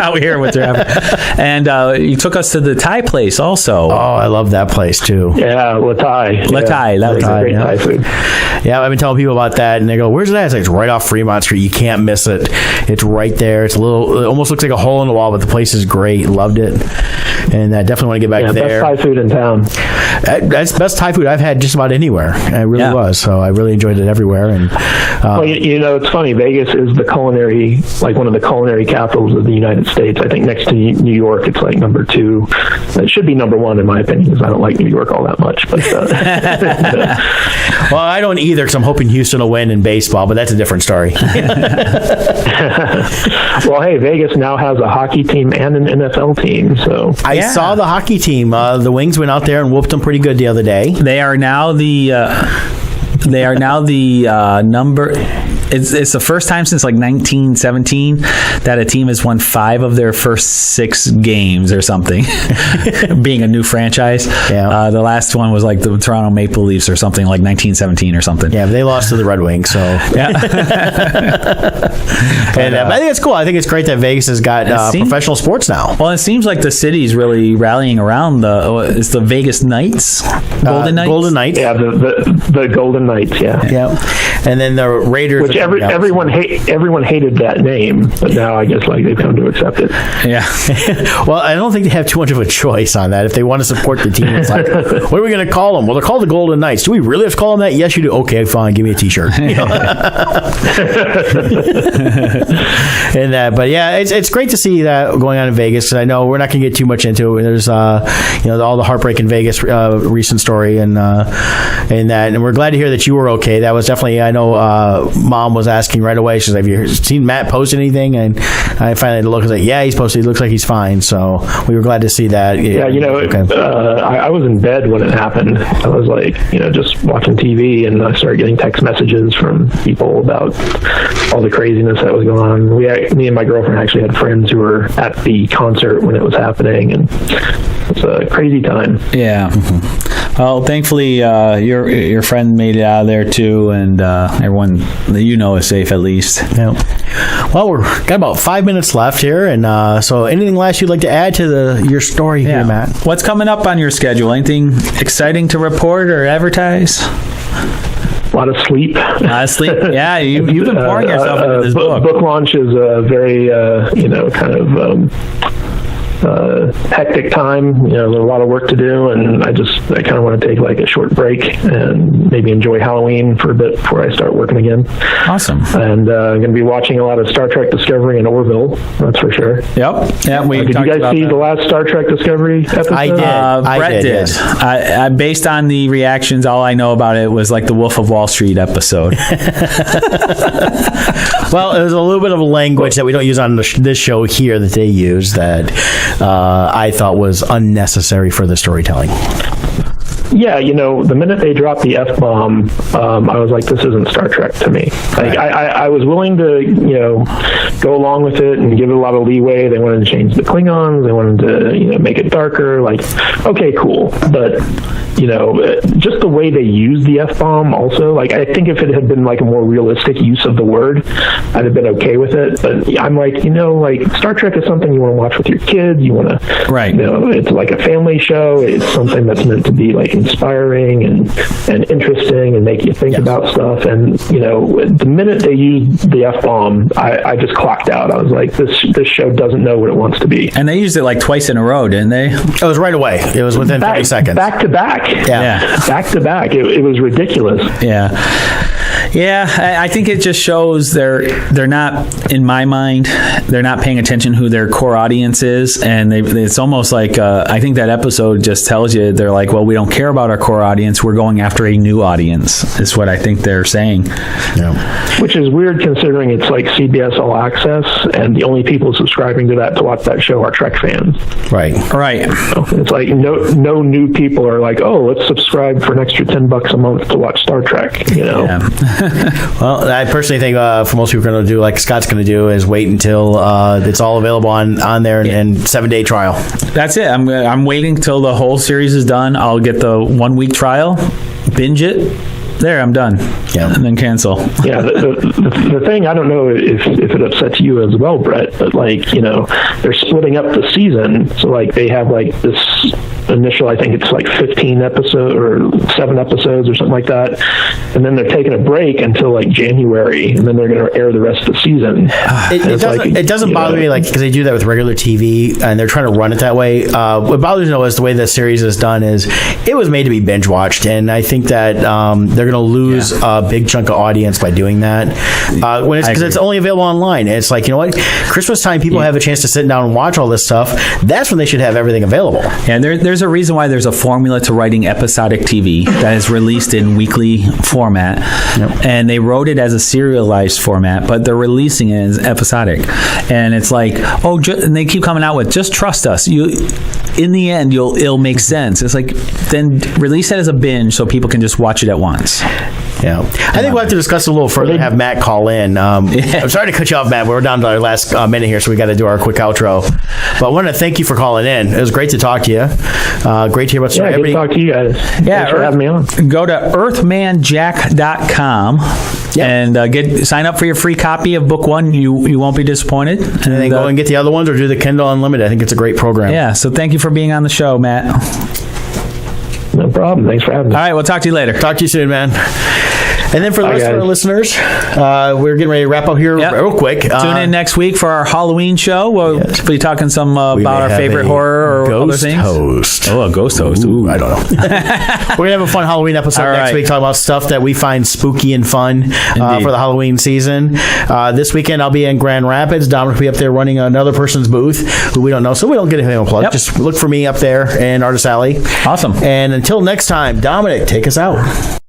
out here with their and you took us to the Thai place also. Oh, I love that place too. Yeah, Thai. Thai, that was great Thai food. Yeah, I've been telling people about that, and they go, "Where's that?" It's like, it's right off Fremont Street. You can't miss it. It's right there. It's a little. It almost looks like a hole in the wall, but the place is great. Loved it, and I definitely want to get back there. Best Thai food in town. That's the best Thai food I've had just about anywhere. It really was. So I really enjoyed it everywhere. And well, it's funny. Vegas is the culinary, like one of the culinary capitals of the United States. I think next to New York, it's like number 2. It should be number 1 in my opinion, because I don't like New York all that much. But well, I don't either, because I'm hoping Houston will win in baseball, but that's a different story. Well, hey, Vegas now has a hockey team and an NFL team. So I saw the hockey team. The Wings went out there and whooped them pretty good the other day. They are now the number. It's the first time since like 1917 that a team has won 5 of their first 6 games or something, being a new franchise. Yeah. The last one was like the Toronto Maple Leafs or something, like 1917 or something. Yeah, but they lost to the Red Wings, so. Yeah. And I think it's cool. I think it's great that Vegas has got professional sports now. Well, it seems like the city's really rallying around it's the Vegas Knights, Golden Knights. Golden Knights. yeah, the Golden Knights. Yeah. Yeah. And then the Raiders. Which everyone hated that name, but now I guess like they've come to accept it. Yeah. Well, I don't think they have too much of a choice on that. If they want to support the team, it's like, what are we going to call them? Well, they're called the Golden Knights. Do we really have to call them that? Yes, you do. Okay, fine. Give me a T-shirt. And but yeah, it's great to see that going on in Vegas. Because I know we're not going to get too much into it. There's all the heartbreak in Vegas recent story and that, and we're glad to hear that you were okay. That was definitely, I know Mom was asking right away. She's like, "Have you seen Matt post anything?" And I finally had to look. I was like, "Yeah, he's posted. He looks like he's fine." So we were glad to see that. Yeah, I was in bed when it happened. I was like, just watching TV, and I started getting text messages from people about all the craziness that was going on. Me and my girlfriend actually had friends who were at the concert when it was happening, and it's a crazy time. Yeah. Well, thankfully, your friend made it out of there too, and everyone that is safe at least. Yeah. Well, we've got about 5 minutes left here, and so anything last you'd like to add to your story here, Matt? What's coming up on your schedule? Anything exciting to report or advertise? A lot of sleep. Yeah, you've been pouring yourself into this book. Book launch is a very, kind of hectic time. There's a lot of work to do, and I kind of want to take like a short break and maybe enjoy Halloween for a bit before I start working again. Awesome. And I'm going to be watching a lot of Star Trek Discovery in Orville. That's for sure. Yep. Yeah. Did you guys see the last Star Trek Discovery episode? I did. Brett did. Yes. I based on the reactions, all I know about it was like the Wolf of Wall Street episode. Well, there's a little bit of language that we don't use on this show here that they use that I thought was unnecessary for the storytelling. Yeah, the minute they dropped the F-bomb, I was like, this isn't Star Trek to me. Like, I was willing to, go along with it and give it a lot of leeway. They wanted to change the Klingons. They wanted to, make it darker. Like, okay, cool. But, just the way they used the F-bomb also, like, I think if it had been like a more realistic use of the word, I'd have been okay with it. But I'm like, Star Trek is something you want to watch with your kids. You want to, it's like a family show. It's something that's meant to be like inspiring and interesting and make you think about stuff. And the minute they used the F-bomb, I just clocked out. I was like, this show doesn't know what it wants to be. And they used it like twice in a row, didn't they? It was right away. It was within 30 seconds. Back to back. Yeah. Back to back. It was ridiculous. Yeah. I think it just shows they're not, in my mind, they're not paying attention who their core audience is, and it's almost like I think that episode just tells you they're like, well, we don't care about our core audience, we're going after a new audience, is what I think they're saying. Yeah. Which is weird considering it's like CBS All Access, and the only people subscribing to that to watch that show are Trek fans. Right. So it's like no new people are like, oh, let's subscribe for an extra $10 a month to watch Star Trek. Yeah. Well, I personally think for most people are going to do like Scott's going to do is wait until it's all available on there and 7-day trial. That's it. I'm waiting till the whole series is done. I'll get the 1 week trial, binge it, There, I'm done. Yeah. And then cancel. Yeah, the thing, I don't know if it upsets you as well, Brett, but like, you know, they're splitting up the season. So like they have like this initial, I think it's like 15 episodes or 7 episodes or something like that. And then they're taking a break until like January, and then they're going to air the rest of the season. It doesn't bother me, like, because they do that with regular TV and they're trying to run it that way. What bothers me though is the way the series is done is it was made to be binge watched, and I think that they're going to lose a big chunk of audience by doing that. When it's because it's only available online. And it's like, you know what, Christmas time, people have a chance to sit down and watch all this stuff. That's when they should have everything available. And there's a reason why there's a formula to writing episodic TV that is released in weekly format, and they wrote it as a serialized format, but they're releasing it as episodic. And it's like, and they keep coming out with, just trust us. In the end, it'll make sense. It's like, then release it as a binge so people can just watch it at once. Yeah, I think we'll have to discuss it a little further and have Matt call in. I'm sorry to cut you off, Matt. We're down to our last minute here, so we got to do our quick outro. But I want to thank you for calling in. It was great to talk to you. Great to hear about good to talk to you guys. Thanks for having me on. Go to earthmanjack.com and sign up for your free copy of book 1. You won't be disappointed. And then go and get the other ones or do the Kindle Unlimited. I think it's a great program. Yeah, so thank you for being on the show, Matt. No problem. Thanks for having me. All right, we'll talk to you later. Talk to you soon, man. And then for the rest of our listeners, we're getting ready to wrap up here real quick. Tune in next week for our Halloween show. We'll be talking some about our favorite horror or other things. Host. Oh, a ghost host. Ooh, I don't know. We're going to have a fun Halloween episode next week, talking about stuff that we find spooky and fun for the Halloween season. This weekend, I'll be in Grand Rapids. Dominic will be up there running another person's booth who we don't know, so we don't get him a plug. Yep. Just look for me up there in Artist Alley. Awesome. And until next time, Dominic, take us out.